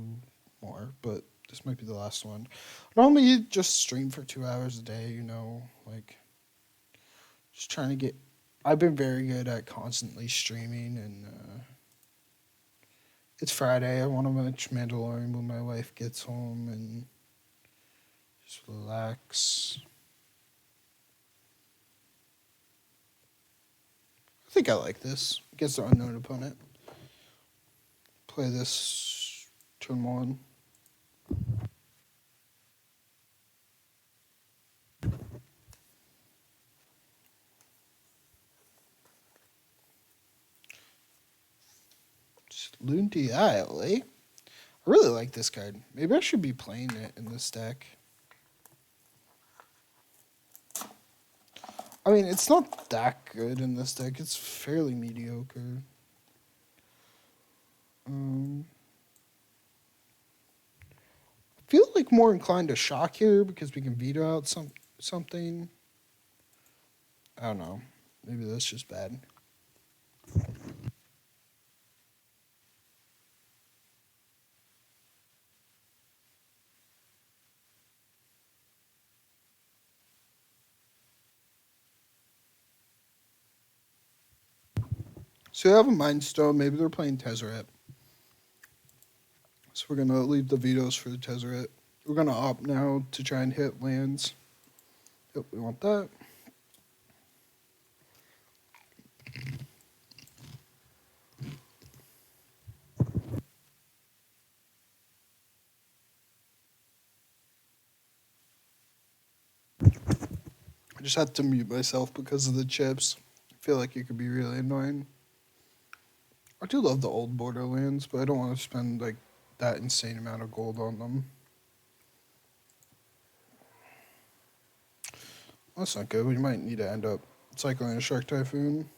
Speaker 1: more, but this might be the last one. Normally, just stream for 2 hours a day, just trying to get... I've been very good at constantly streaming, and it's Friday. I want to watch Mandalorian when my wife gets home and just relax. I think I like this. Against the unknown opponent. Play this turn 1. Loon DI, I really like this card. Maybe I should be playing it in this deck. I mean, it's not that good in this deck. It's fairly mediocre. I feel more inclined to shock here because we can veto out something. I don't know. Maybe that's just bad. So they have a Mind Stone. Maybe they're playing Tezzeret. So we're going to leave the vetoes for the Tezzeret. We're going to opt now to try and hit lands. Yep, we want that. I just had to mute myself because of the chips. I feel like it could be really annoying. I do love the old Borderlands, but I don't want to spend like that insane amount of gold on them. That's not good. We might need to end up cycling a Shark Typhoon.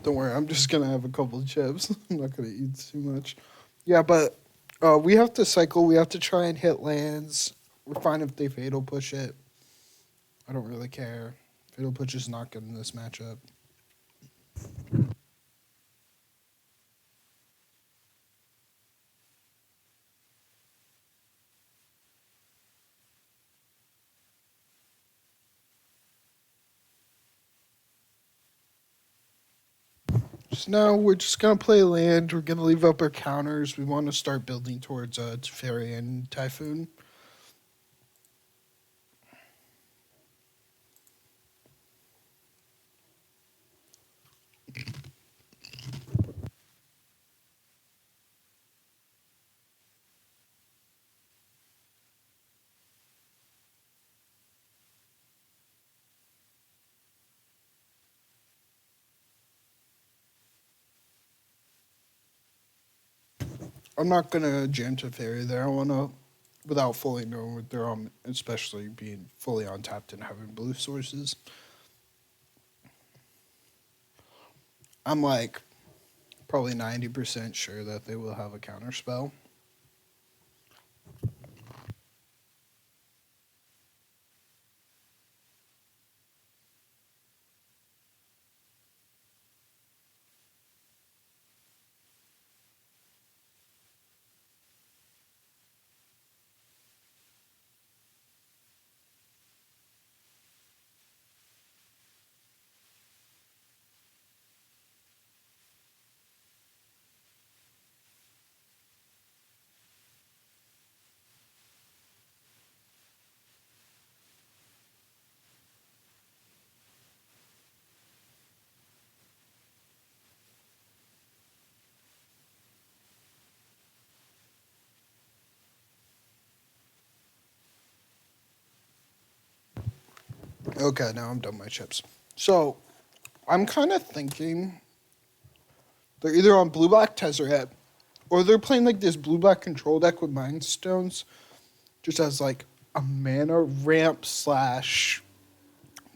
Speaker 1: Don't worry, I'm just gonna have a couple of chips. I'm not gonna eat too much. Yeah, but we have to cycle. We have to try and hit lands. We're fine if they fatal push it. I don't really care. Fatal push is not good in this matchup. Just now, we're just gonna play land. We're gonna leave up our counters. We want to start building towards Teferi and Typhoon. I'm not gonna jam Teferi there. I wanna, without fully knowing what they're on, especially being fully untapped and having blue sources. I'm like probably 90% sure that they will have a counter spell. Okay, now I'm done with my chips. So I'm kind of thinking they're either on blue black Tezzeret or they're playing like this blue black control deck with Mind Stones, just as like a mana ramp slash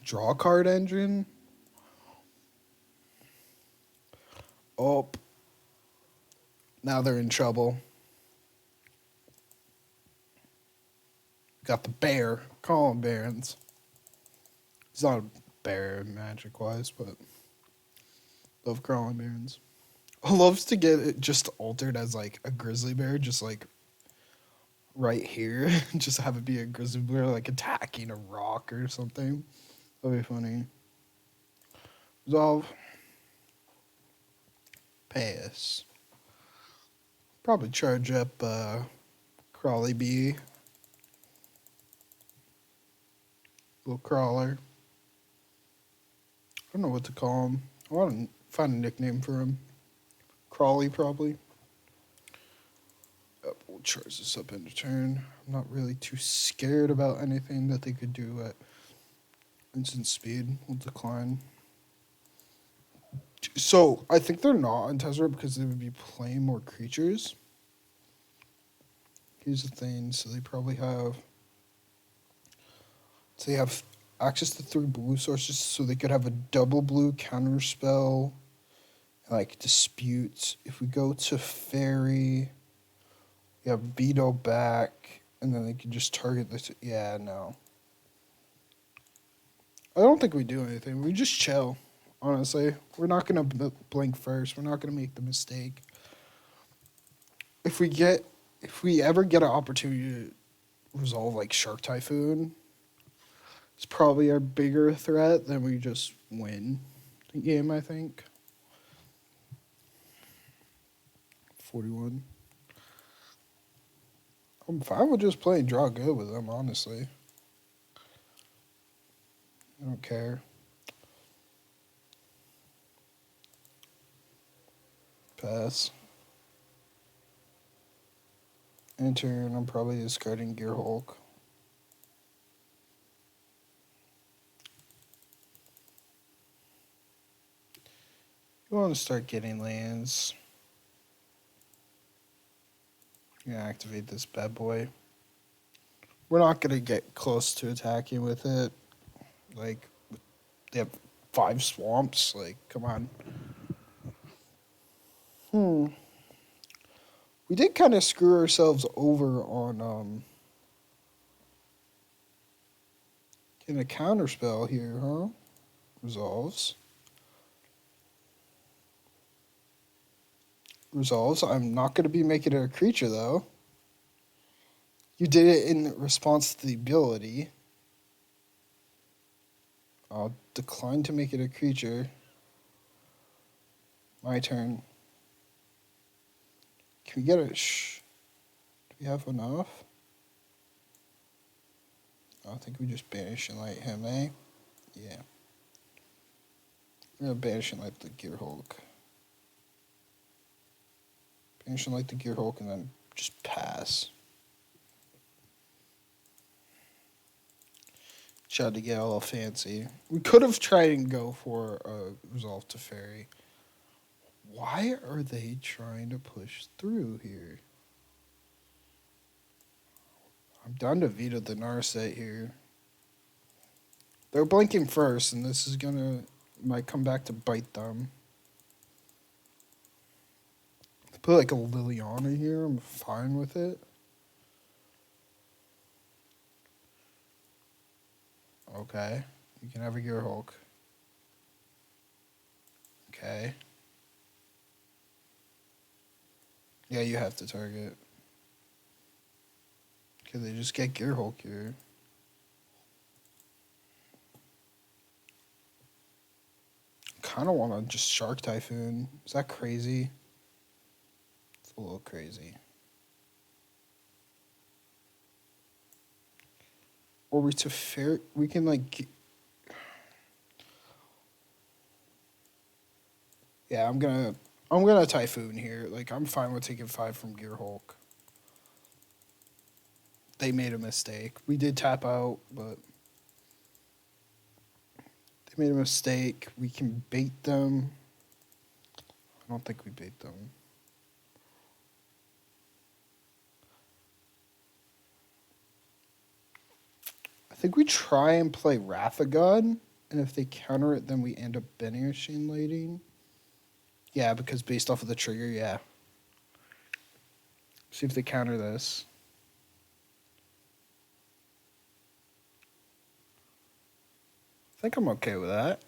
Speaker 1: draw card engine. Oh, now they're in trouble. Got the bear. Call him Barons. He's not a bear magic wise, but love crawling Barons. Loves to get it just altered as like a grizzly bear, just like right here. Just have it be a grizzly bear like attacking a rock or something. That'd be funny. Resolve. Pass. Probably charge up Crawly Bee. Little crawler. I don't know what to call him. I want to find a nickname for him. Crawly, probably. Yep, we'll charge this up into turn. I'm not really too scared about anything that they could do at instant speed. We'll decline. So, I think they're not on Tezzeret because they would be playing more creatures. Here's the thing. So, they probably have... So, they have access to 3 blue sources, so they could have a double blue counter spell, like dispute. If we go to Fairy, we have Beetle back, and then they can just target this. Yeah, no. I don't think we do anything. We just chill, honestly. We're not going to blink first. We're not going to make the mistake. if we ever get an opportunity to resolve like Shark Typhoon, it's probably our bigger threat than we just win the game, I think. 41. I'm fine with just playing draw good with them, honestly. I don't care. Pass. Enter, and I'm probably discarding Gear Hulk. You want to start getting lands. You're going to activate this bad boy. We're not going to get close to attacking with it. Like, they have 5 swamps. Like, come on. We did kind of screw ourselves over on getting a counterspell here, huh? Resolves. I'm not going to be making it a creature, though. You did it in response to the ability. I'll decline to make it a creature. My turn. Can we get a do we have enough? I think we just banish and light him, eh? Yeah. I'm gonna banish and light the Gear Hulk. Banish and light the Gear Hulk and then just pass. Tried to get all fancy. We could have tried and go for a Resolve to Fairy. Why are they trying to push through here? I'm down to veto the Narset here. They're blinking first, and this is might come back to bite them. Put like a Liliana here, I'm fine with it. Okay, you can have a Gear Hulk. Okay. Yeah, you have to target. Okay, they just get Gear Hulk here. Kind of want to just Shark Typhoon. Is that crazy? It's a little crazy. Or we to fair. We can like. Yeah, I'm gonna Typhoon here. Like I'm fine with taking 5 from Gear Hulk. They made a mistake. We did tap out, but they made a mistake. We can bait them. I don't think we bait them. I think we try and play Wrath of God, and if they counter it, then we end up banishing lighting. Yeah, because based off of the trigger, yeah. See if they counter this. I think I'm okay with that.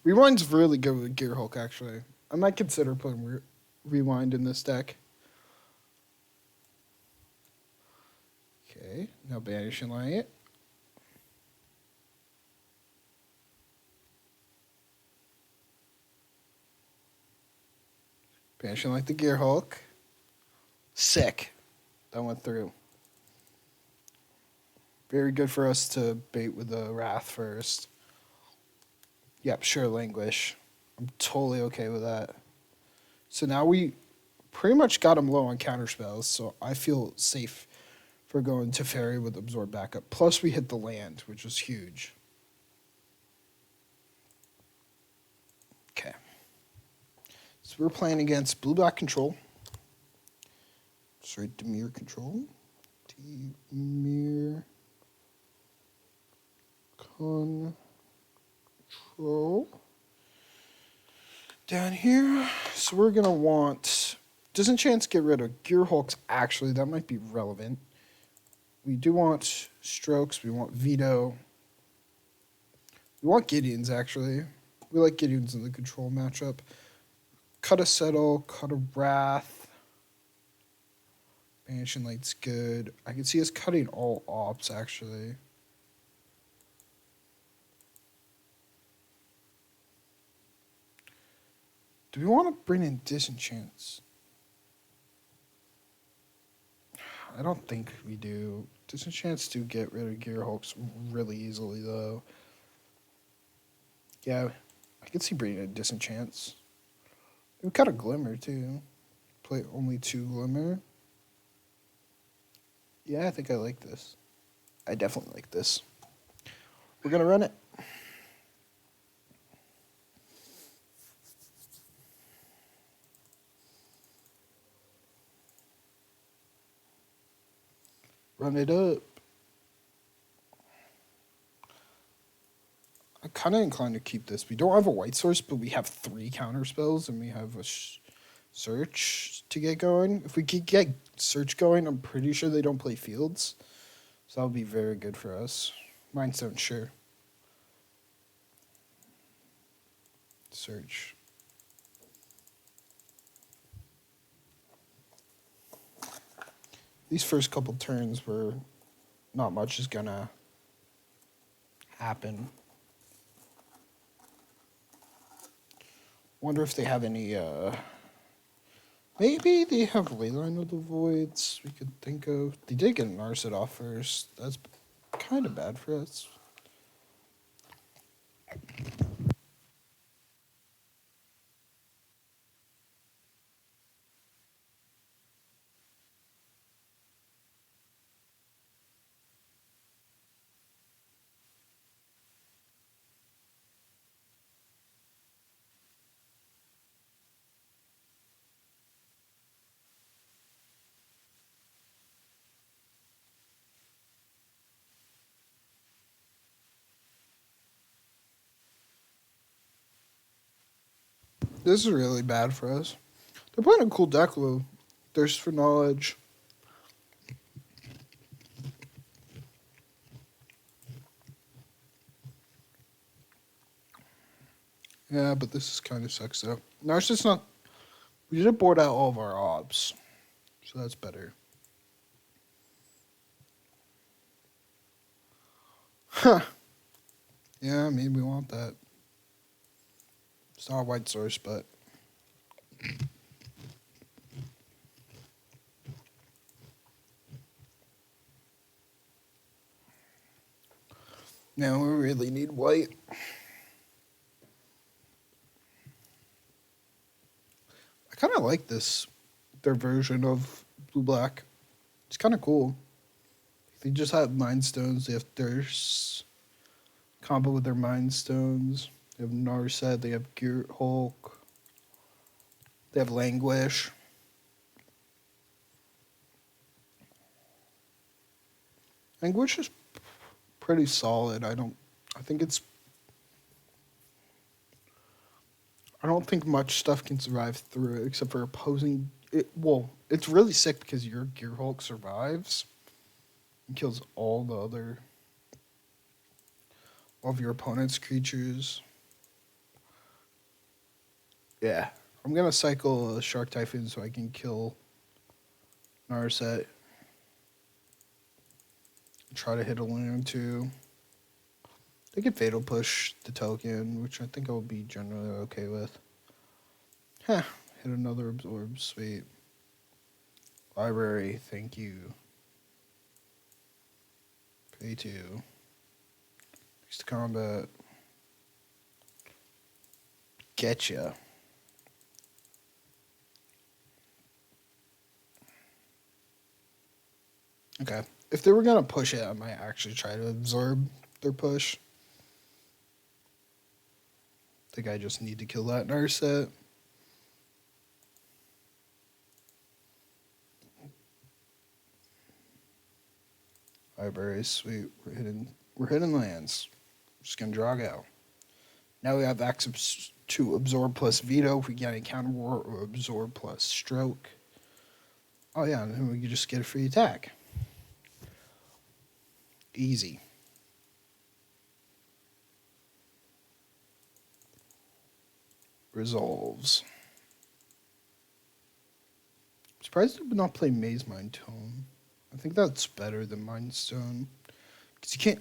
Speaker 1: Rewind's really good with Gear Hulk, actually. I might consider putting Rewind in this deck. Okay, now banish and light it. Banish and light the Gear Hulk. Sick. That went through. Very good for us to bait with the Wrath first. Yep, sure, Languish. I'm totally okay with that. So now we pretty much got him low on counterspells, so I feel safe for going to Fairy with Absorb Backup. Plus we hit the land, which was huge. Okay. So we're playing against Blue-Black Control. Sorry, Dimir Control. Dimir Control. Down here. So we're going to want... Disenchant's get rid of Gear Hulks. Actually, that might be relevant. We do want Strokes. We want Veto. We want Gideons, actually. We like Gideons in the Control matchup. Cut a Settle. Cut a Wrath. Expansion Light's good. I can see us cutting all ops, actually. Do we want to bring in Disenchants? I don't think we do. Disenchants do get rid of Gear Hulks really easily, though. Yeah, I can see bringing in Disenchants. We've got a Glimmer, too. Play only 2 Glimmer. Yeah, I think I like this. I definitely like this. We're going to run it. Run it up. I'm kind of inclined to keep this. We don't have a white source, but we have 3 counter spells, and we have a search to get going. If we could get search going, I'm pretty sure they don't play fields. So that would be very good for us. Mindstone, sure. Search. These first couple turns were not much is gonna happen. Wonder if they have any maybe they have Leyline of the Voids we could think of. They did get an Narset off first. That's kind of bad for us. This is really bad for us. They're playing a cool deck, though. Thirst for Knowledge. Yeah, but this is kind of sucks, though. Narcissus not... We did board out all of our obs. So that's better. Huh. Yeah, maybe we want that. It's not a white source, but... Now we really need white. I kind of like this, their version of blue-black. It's kind of cool. They just have Mind Stones. They have Thirst. Combo with their Mind Stones. They have Narset. They have Gear Hulk. They have Languish. Languish is pretty solid. I don't think much stuff can survive through it except for opposing it. Well, it's really sick because your Gear Hulk survives and kills all of your opponent's creatures. Yeah. I'm gonna cycle a Shark Typhoon so I can kill Narset. Try to hit a land too. They could Fatal Push the token, which I think I'll be generally okay with. Heh, hit another Absorb, sweet. Library, thank you. Pay 2. Next combat. Getcha. Okay. If they were gonna push it, I might actually try to absorb their push. I think I just need to kill that Narset. Library, sweet. We're hitting lands. Just gonna draw go. Now we have access to Absorb plus Veto if we get a counter war, or Absorb plus Stroke. Oh yeah, and then we can just get a free attack. Easy. Resolves. Surprised I would not play Maze Mind Tome. I think that's better than Mind Stone. Because you can't.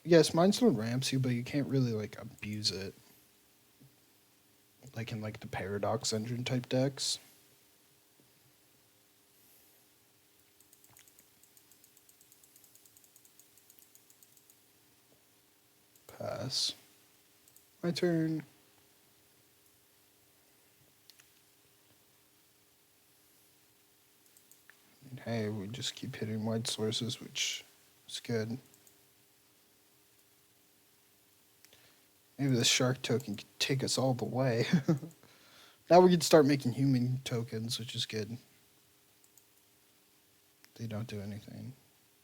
Speaker 1: Yes, Mind Stone ramps you, but you can't really, like, abuse it. Like in, like, the Paradox Engine type decks. Pass. My turn. And hey, we just keep hitting white sources, which is good. Maybe the shark token could take us all the way. Now we can start making human tokens, which is good. They don't do anything.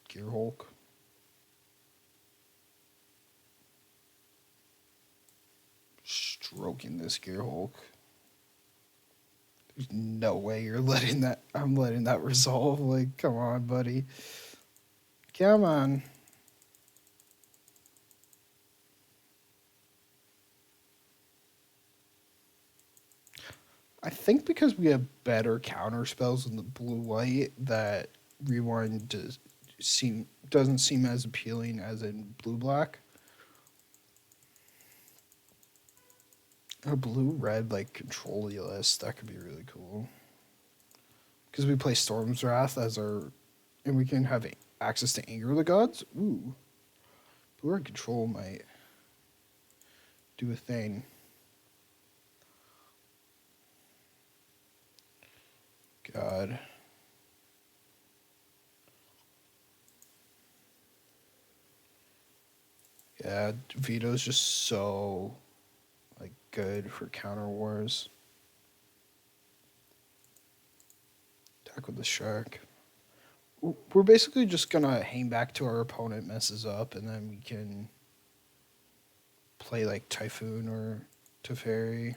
Speaker 1: Gear Hulk. Stroking this Gear Hulk. There's no way you're letting that. I'm letting that resolve. Like, come on, buddy. Come on. I think because we have better counter spells in the blue white, that rewind doesn't seem as appealing as in blue black. A blue red like control-y list, that could be really cool. Because we play Storm's Wrath as our, and we can have access to Anger of the Gods. Ooh, blue red control might do a thing. God. Yeah, Veto's just so, like, good for counter wars. Attack with the shark. We're basically just gonna hang back till our opponent messes up, and then we can play, like, Typhoon or Teferi.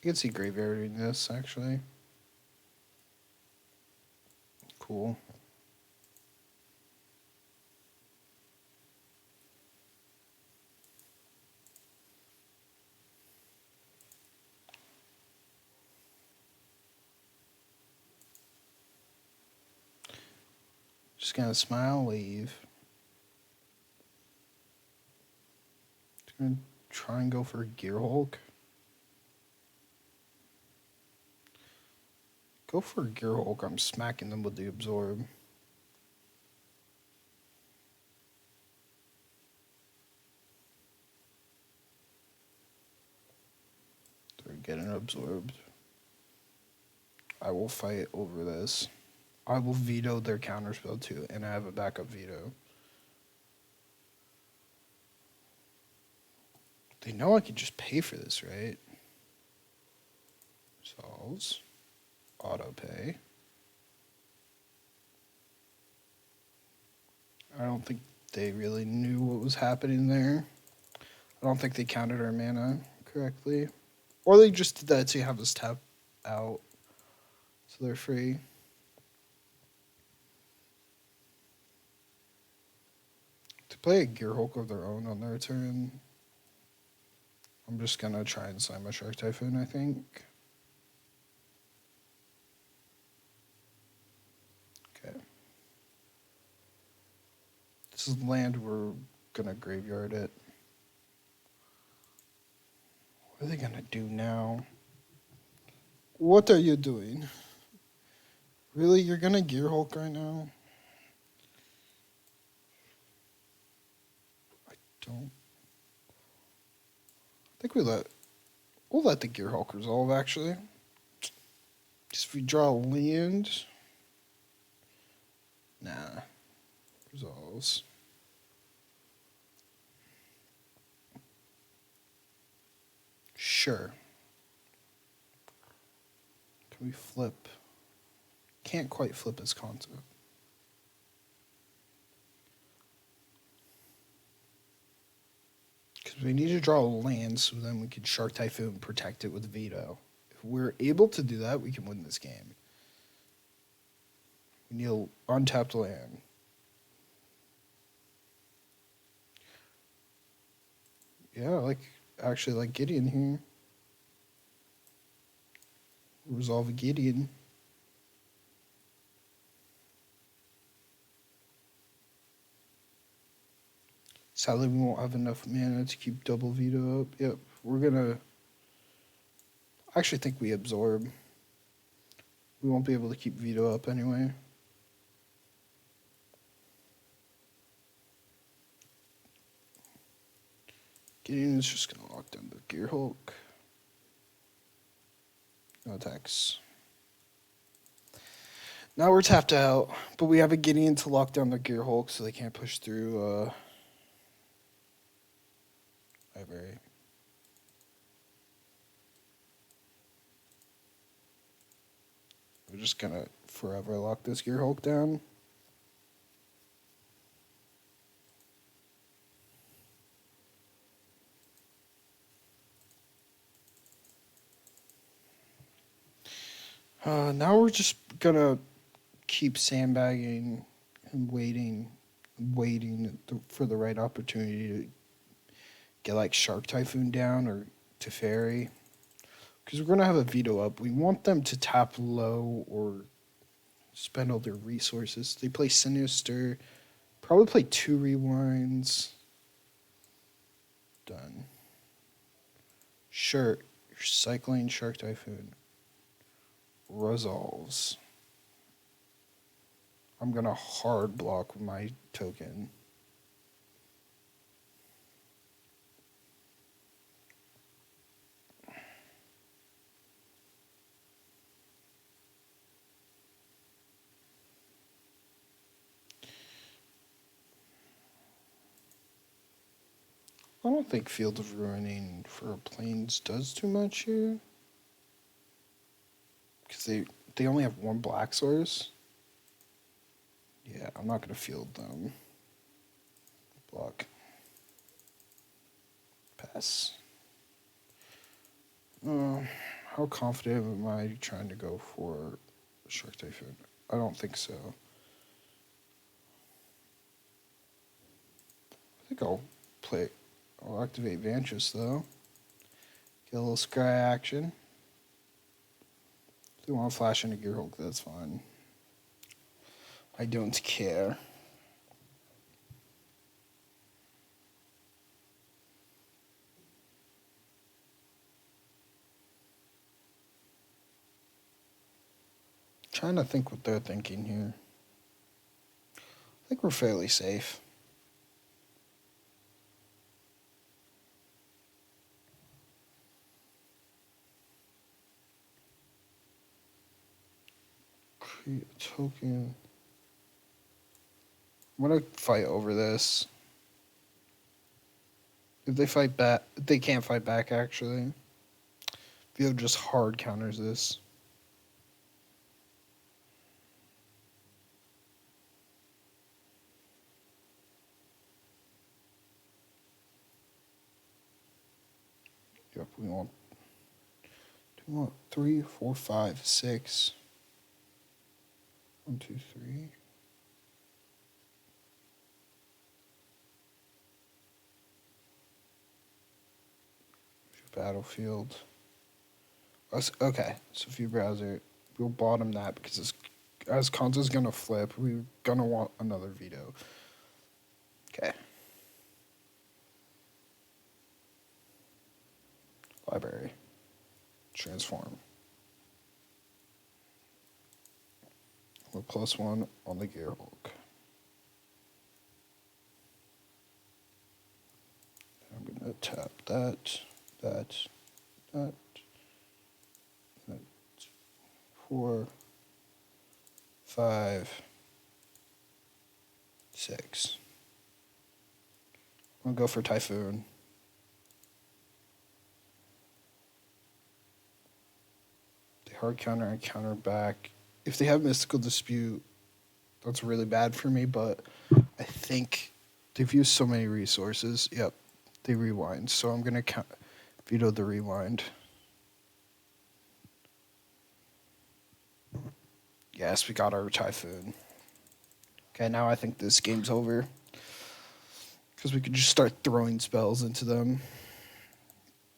Speaker 1: You can see Graveyard in this, actually. Cool. Just gonna smile, leave. Just gonna try and go for a Gear Hulk. Go for a Gear Hulk, I'm smacking them with the Absorb. They're getting absorbed. I will fight over this. I will veto their counterspell too, and I have a backup veto. They know I can just pay for this, right? Solves. Auto pay. I don't think they really knew what was happening there. I don't think they counted our mana correctly. Or they just did that to have us tap out. So they're free. To play a Gear Hulk of their own on their turn, I'm just going to try and sign my Shark Typhoon, I think. Okay. This is land we're going to graveyard it. What are they going to do now? What are you doing? Really? You're going to Gear Hulk right now? I think we'll let the Gear Hulk resolve, actually. Just if we draw a land. Nah. Resolves. Sure. Can we flip? Can't quite flip his concept. Because we need to draw a land so then we can Shark Typhoon and protect it with Veto. If we're able to do that, we can win this game. We need an untapped land. Yeah, actually like Gideon here. Resolve a Gideon. Sadly, we won't have enough mana to keep double veto up. Yep, we're gonna. I actually think we absorb. We won't be able to keep veto up anyway. Gideon is just gonna lock down the Gear Hulk. No attacks. Now we're tapped out, but we have a Gideon to lock down the Gear Hulk so they can't push through library. We're just gonna forever lock this Gear Hulk down. Now we're just gonna keep sandbagging and waiting for the right opportunity to get like Shark Typhoon down or Teferi. Because we're going to have a veto up. We want them to tap low or spend all their resources. They play Sinister. Probably play 2 rewinds. Done. Sure. You're cycling Shark Typhoon. Resolves. I'm going to hard block my token. I don't think Field of Ruining for Plains does too much here. Because they only have 1 black source. Yeah, I'm not going to field them. Block. Pass. How confident am I trying to go for Shark Typhoon? I don't think so. I think I'll activate Vantress though. Get a little Scry action. If they want to flash into Gear Hulk, that's fine. I don't care. Trying to think what they're thinking here. I think we're fairly safe. Create a token. I'm gonna fight over this. If they fight back, they can't fight back actually. Theo just hard counters this. Yep, we want 3, 4, 5, 6. 1, 2, 3. Battlefield. Okay, so view browser. We'll bottom that because as Kanza's gonna flip, we're gonna want another veto. Okay. Library. Transform. We're +1 on the Gear Hulk. I'm gonna tap that. 4, 5, 6. I'm gonna go for Typhoon. They hard counter and counter back. If they have Mystical Dispute, that's really bad for me, but I think they've used so many resources. Yep, they rewind, so I'm gonna veto the rewind. Yes, we got our Typhoon. Okay, now I think this game's over. Because we could just start throwing spells into them.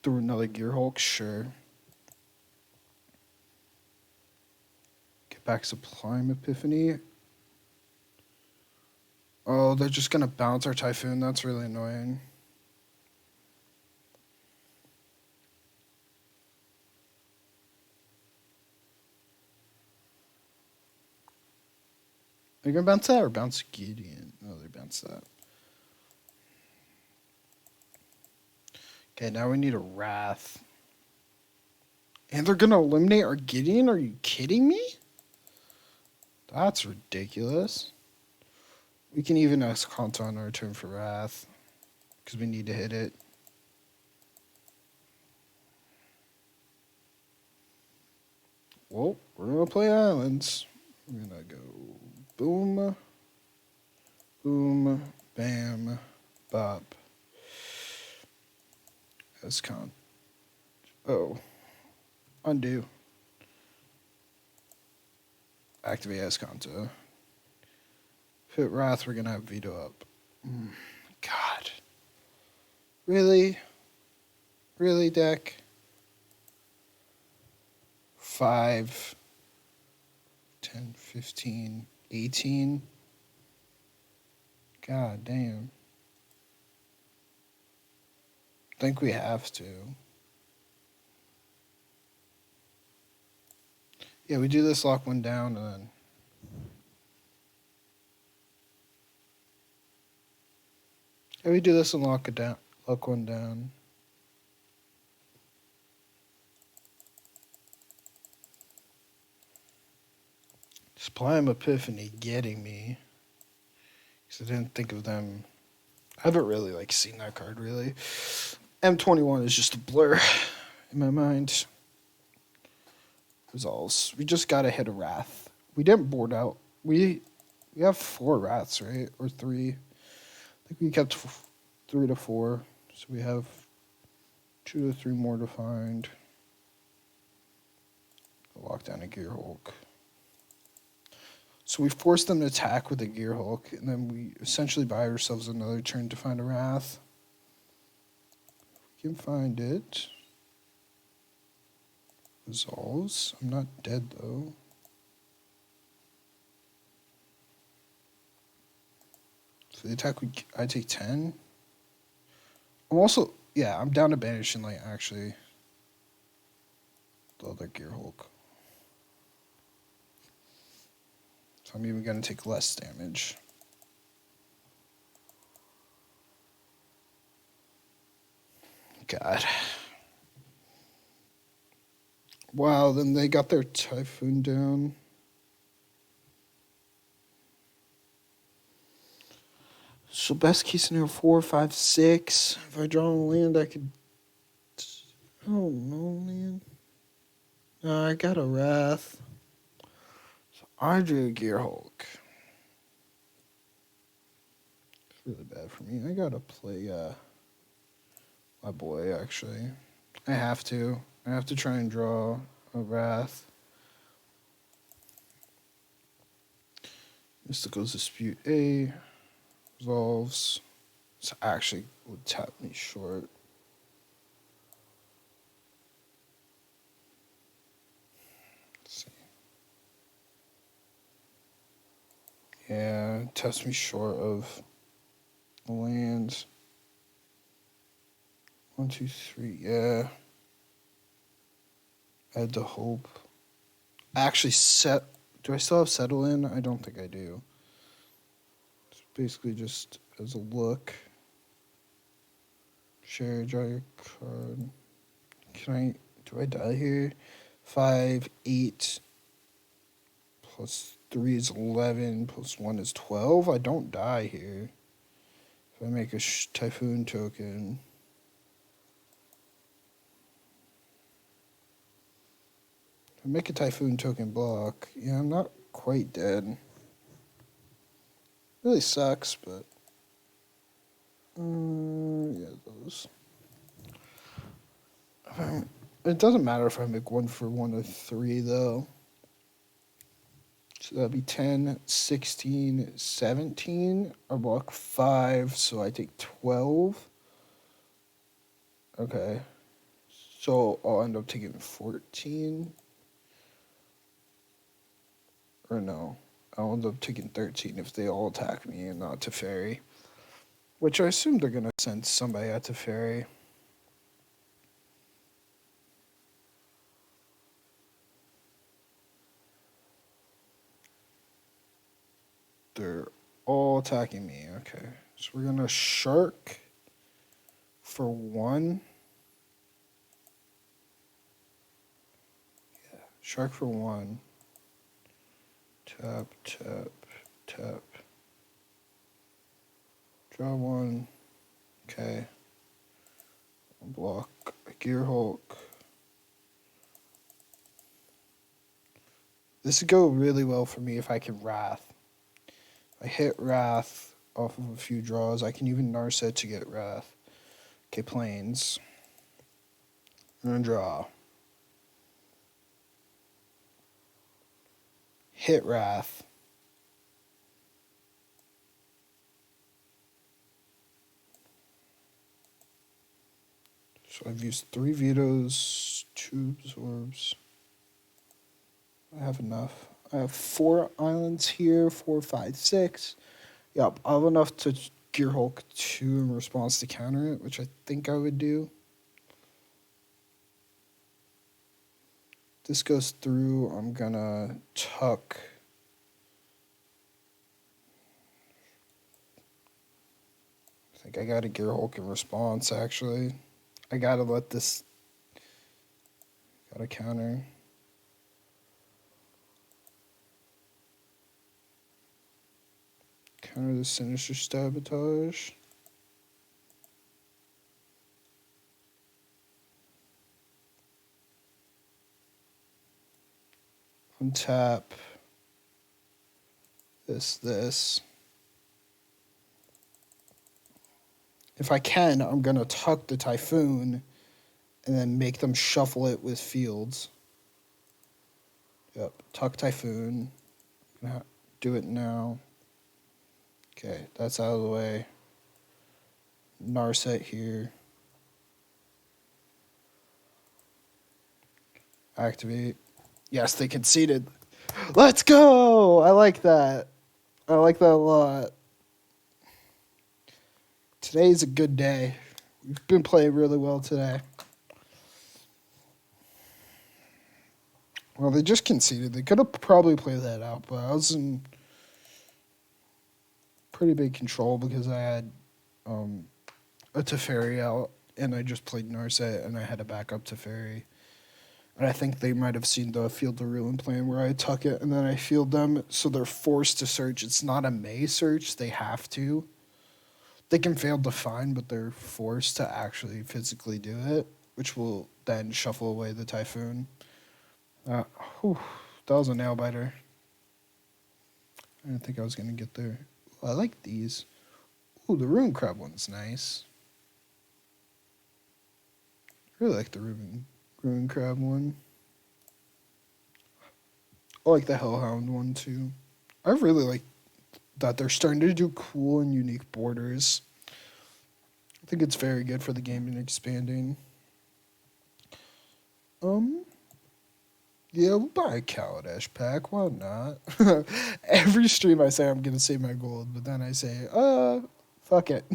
Speaker 1: Through another Gear Hulk, sure. Get back Sublime Epiphany. Oh, they're just going to bounce our Typhoon. That's really annoying. Are you going to bounce that or bounce Gideon? No, they bounce that. Okay, now we need a Wrath. And they're going to eliminate our Gideon? Are you kidding me? That's ridiculous. We can even ask Kanta on our turn for Wrath. Because we need to hit it. Well, we're going to play Islands. We're going to go boom, boom, bam, bop. Escon. Oh. Undo. Activate Esconto. Hit Wrath, we're going to have Veto up. God. Really? Really, deck? 5, 10, 15, 18. God damn. Think we have to. Yeah, we do this, lock one down, and then... Yeah, we do this and lock one down. Sublime Epiphany getting me. Because I didn't think of them. I haven't really seen that card really. M21 is just a blur in my mind. Resolves. We just gotta hit a Wrath. We didn't board out. We have 4 Wraths, right? Or 3. I think we kept 3 to 4. So we have 2 to 3 more to find. Lock down a Gear Hulk. So we force them to attack with a Gear Hulk, and then we essentially buy ourselves another turn to find a Wrath. We can find it. Resolves. I'm not dead, though. So the attack, I take 10. I'm also, yeah, I'm down to banishing, actually, the other Gear Hulk. So I'm even going to take less damage. God. Wow, then they got their Typhoon down. So best case scenario, 4, 5, 6. If I draw a land, I could... Oh, no, man. I got a Wrath. So I drew a Gear Hulk. It's really bad for me. I gotta play my boy, actually. I have to. I have to try and draw a Wrath. Mystical's Dispute A. Resolves. This actually would tap me short. Let's see. Yeah, it taps me short of the lands. 1, 2, 3. Yeah. I had to hope. I actually set. Do I still have Settle In? I don't think I do. It's basically just as a look. Share, draw your card. Do I die here? 5, 8, plus 3 is 11, plus 1 is 12. I don't die here. If I make a Typhoon token. If I make a Typhoon token block, yeah, I'm not quite dead. Really sucks, but... yeah, those... It doesn't matter if I make 1 for 1 or 3, though. So that'd be 10, 16, 17. I block 5, so I take 12. Okay. So I'll end up taking 14. Or no. I'll end up taking 13 if they all attack me and not Teferi. Which I assume they're going to send somebody at Teferi. They're all attacking me. Okay. So we're going to Shark for 1. Yeah. Shark for 1. Tap, tap, tap. Draw 1. Okay. Block a Gear Hulk. This would go really well for me if I can Wrath. If I hit Wrath off of a few draws, I can even Narset to get Wrath. Okay, Plains. I'm gonna draw. Hit Wrath. So I've used 3 vetoes, 2 absorbs. I have enough. I have 4 islands here, 4, 5, 6. Yep, I have enough to Gear Hulk 2 in response to counter it, which I think I would do. This goes through, I'm gonna tuck. I think I got a Gear Hulk in response, actually. I gotta let this. Gotta counter. Counter the Sinister Sabotage. Untap. This. If I can, I'm gonna tuck the Typhoon and then make them shuffle it with Fields. Yep, tuck Typhoon. I'm gonna do it now. Okay, that's out of the way. Narset here. Activate. Yes, they conceded. Let's go! I like that. I like that a lot. Today's a good day. We've been playing really well today. Well, they just conceded. They could have probably played that out, but I was in pretty big control because I had a Teferi out, and I just played Narset, and I had a backup Teferi. And I think they might have seen the Field to Ruin plan where I tuck it, and then I field them, so they're forced to search. It's not a May search. They have to. They can fail to find, but they're forced to actually physically do it, which will then shuffle away the Typhoon. That was a nail biter. I didn't think I was going to get there. Ooh, I like these. Ooh, the Ruin Crab one's nice. I really like the Ruin Crab one. I like the Hellhound one too. I really like that they're starting to do cool and unique borders. I think it's very good for the game and expanding. Yeah, we'll buy a Kaladesh pack. Why not? Every stream I say I'm gonna save my gold, but then I say, fuck it.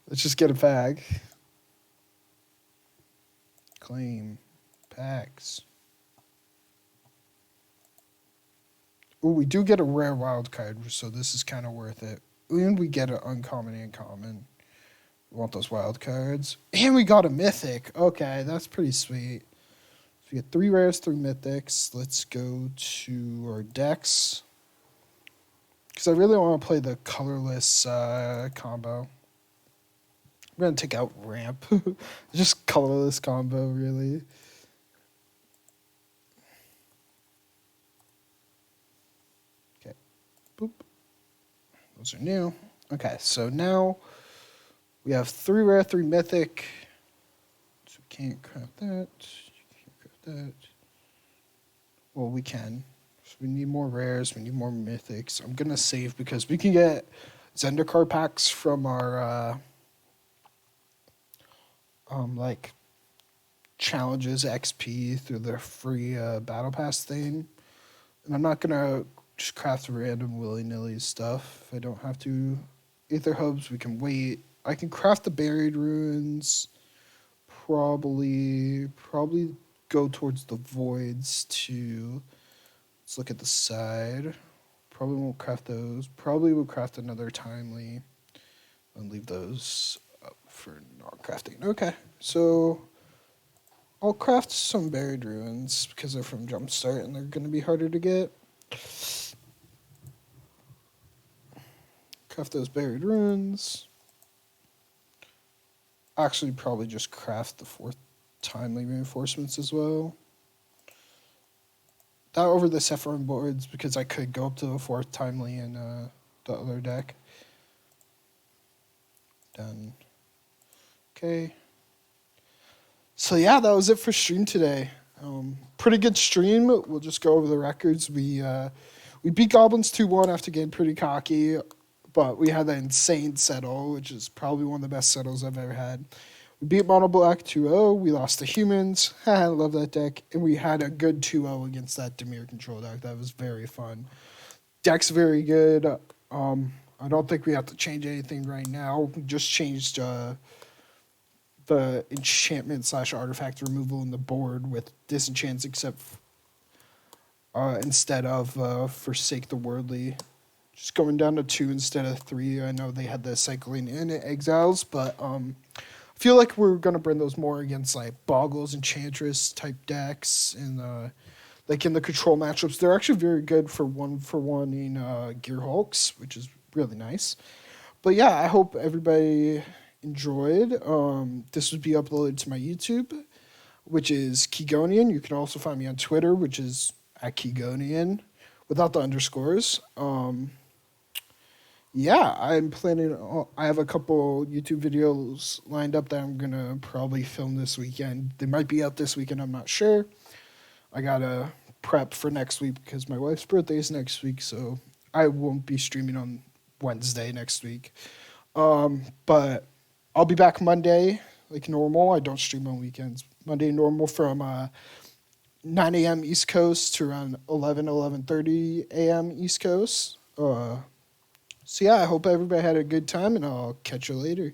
Speaker 1: Let's just get a pack. Claim packs. Ooh, we do get a rare wild card, so this is kind of worth it. And we get an uncommon and common. We want those wild cards. And we got a mythic. Okay, that's pretty sweet. So we get 3 rares, 3 mythics. Let's go to our decks. Because I really want to play the colorless combo. I'm going to take out Ramp. Just colorless combo, really. Okay. Boop. Those are new. Okay, so now we have 3 rare, 3 mythic. So we can't craft that. Can't craft that. Well, we can. So we need more rares. We need more mythics. I'm gonna save because we can get Zendikar packs from our like challenges XP through the free battle pass thing. And I'm not gonna just craft random willy nilly stuff if I don't have to. Aether hubs, we can wait. I can craft the buried ruins. Probably go towards the voids too. Let's look at the side. Probably won't craft those. Probably will craft another timely and leave those up for non-crafting. Okay, so I'll craft some buried ruins because they're from Jumpstart and they're going to be harder to get. Craft those buried ruins. Actually, probably just craft the 4th timely reinforcements as well. That over the Sephiron boards because I could go up to the 4th timely in the other deck. Done. Okay. So yeah, that was it for stream today. Pretty good stream. We'll just go over the records. We beat Goblins 2-1 after getting pretty cocky, but we had that insane settle, which is probably one of the best settles I've ever had. We beat Mono Black 2-0. We lost to Humans. I love that deck. And we had a good 2-0 against that Dimir control deck. That was very fun. Deck's very good. I don't think we have to change anything right now. We just changed the enchantment / artifact removal in the board with disenchants except instead of forsake the worldly. Just going down to 2 instead of 3. I know they had the cycling in exiles, but I feel like we're gonna bring those more against like Boggles, Enchantress type decks, and like in the control matchups. They're actually very good for one in Gear Hulks, which is really nice. But yeah, I hope everybody enjoyed. This would be uploaded to my YouTube, which is Keygonian. You can also find me on Twitter, which is at Keygonian, without the underscores. Yeah, I'm planning. I have a couple YouTube videos lined up that I'm gonna probably film this weekend. They might be out this weekend. I'm not sure. I gotta prep for next week because my wife's birthday is next week, so I won't be streaming on Wednesday next week. But I'll be back Monday like normal. I don't stream on weekends. Monday normal from 9 a.m. East Coast to around 11:30 a.m. East Coast. So yeah, I hope everybody had a good time, and I'll catch you later.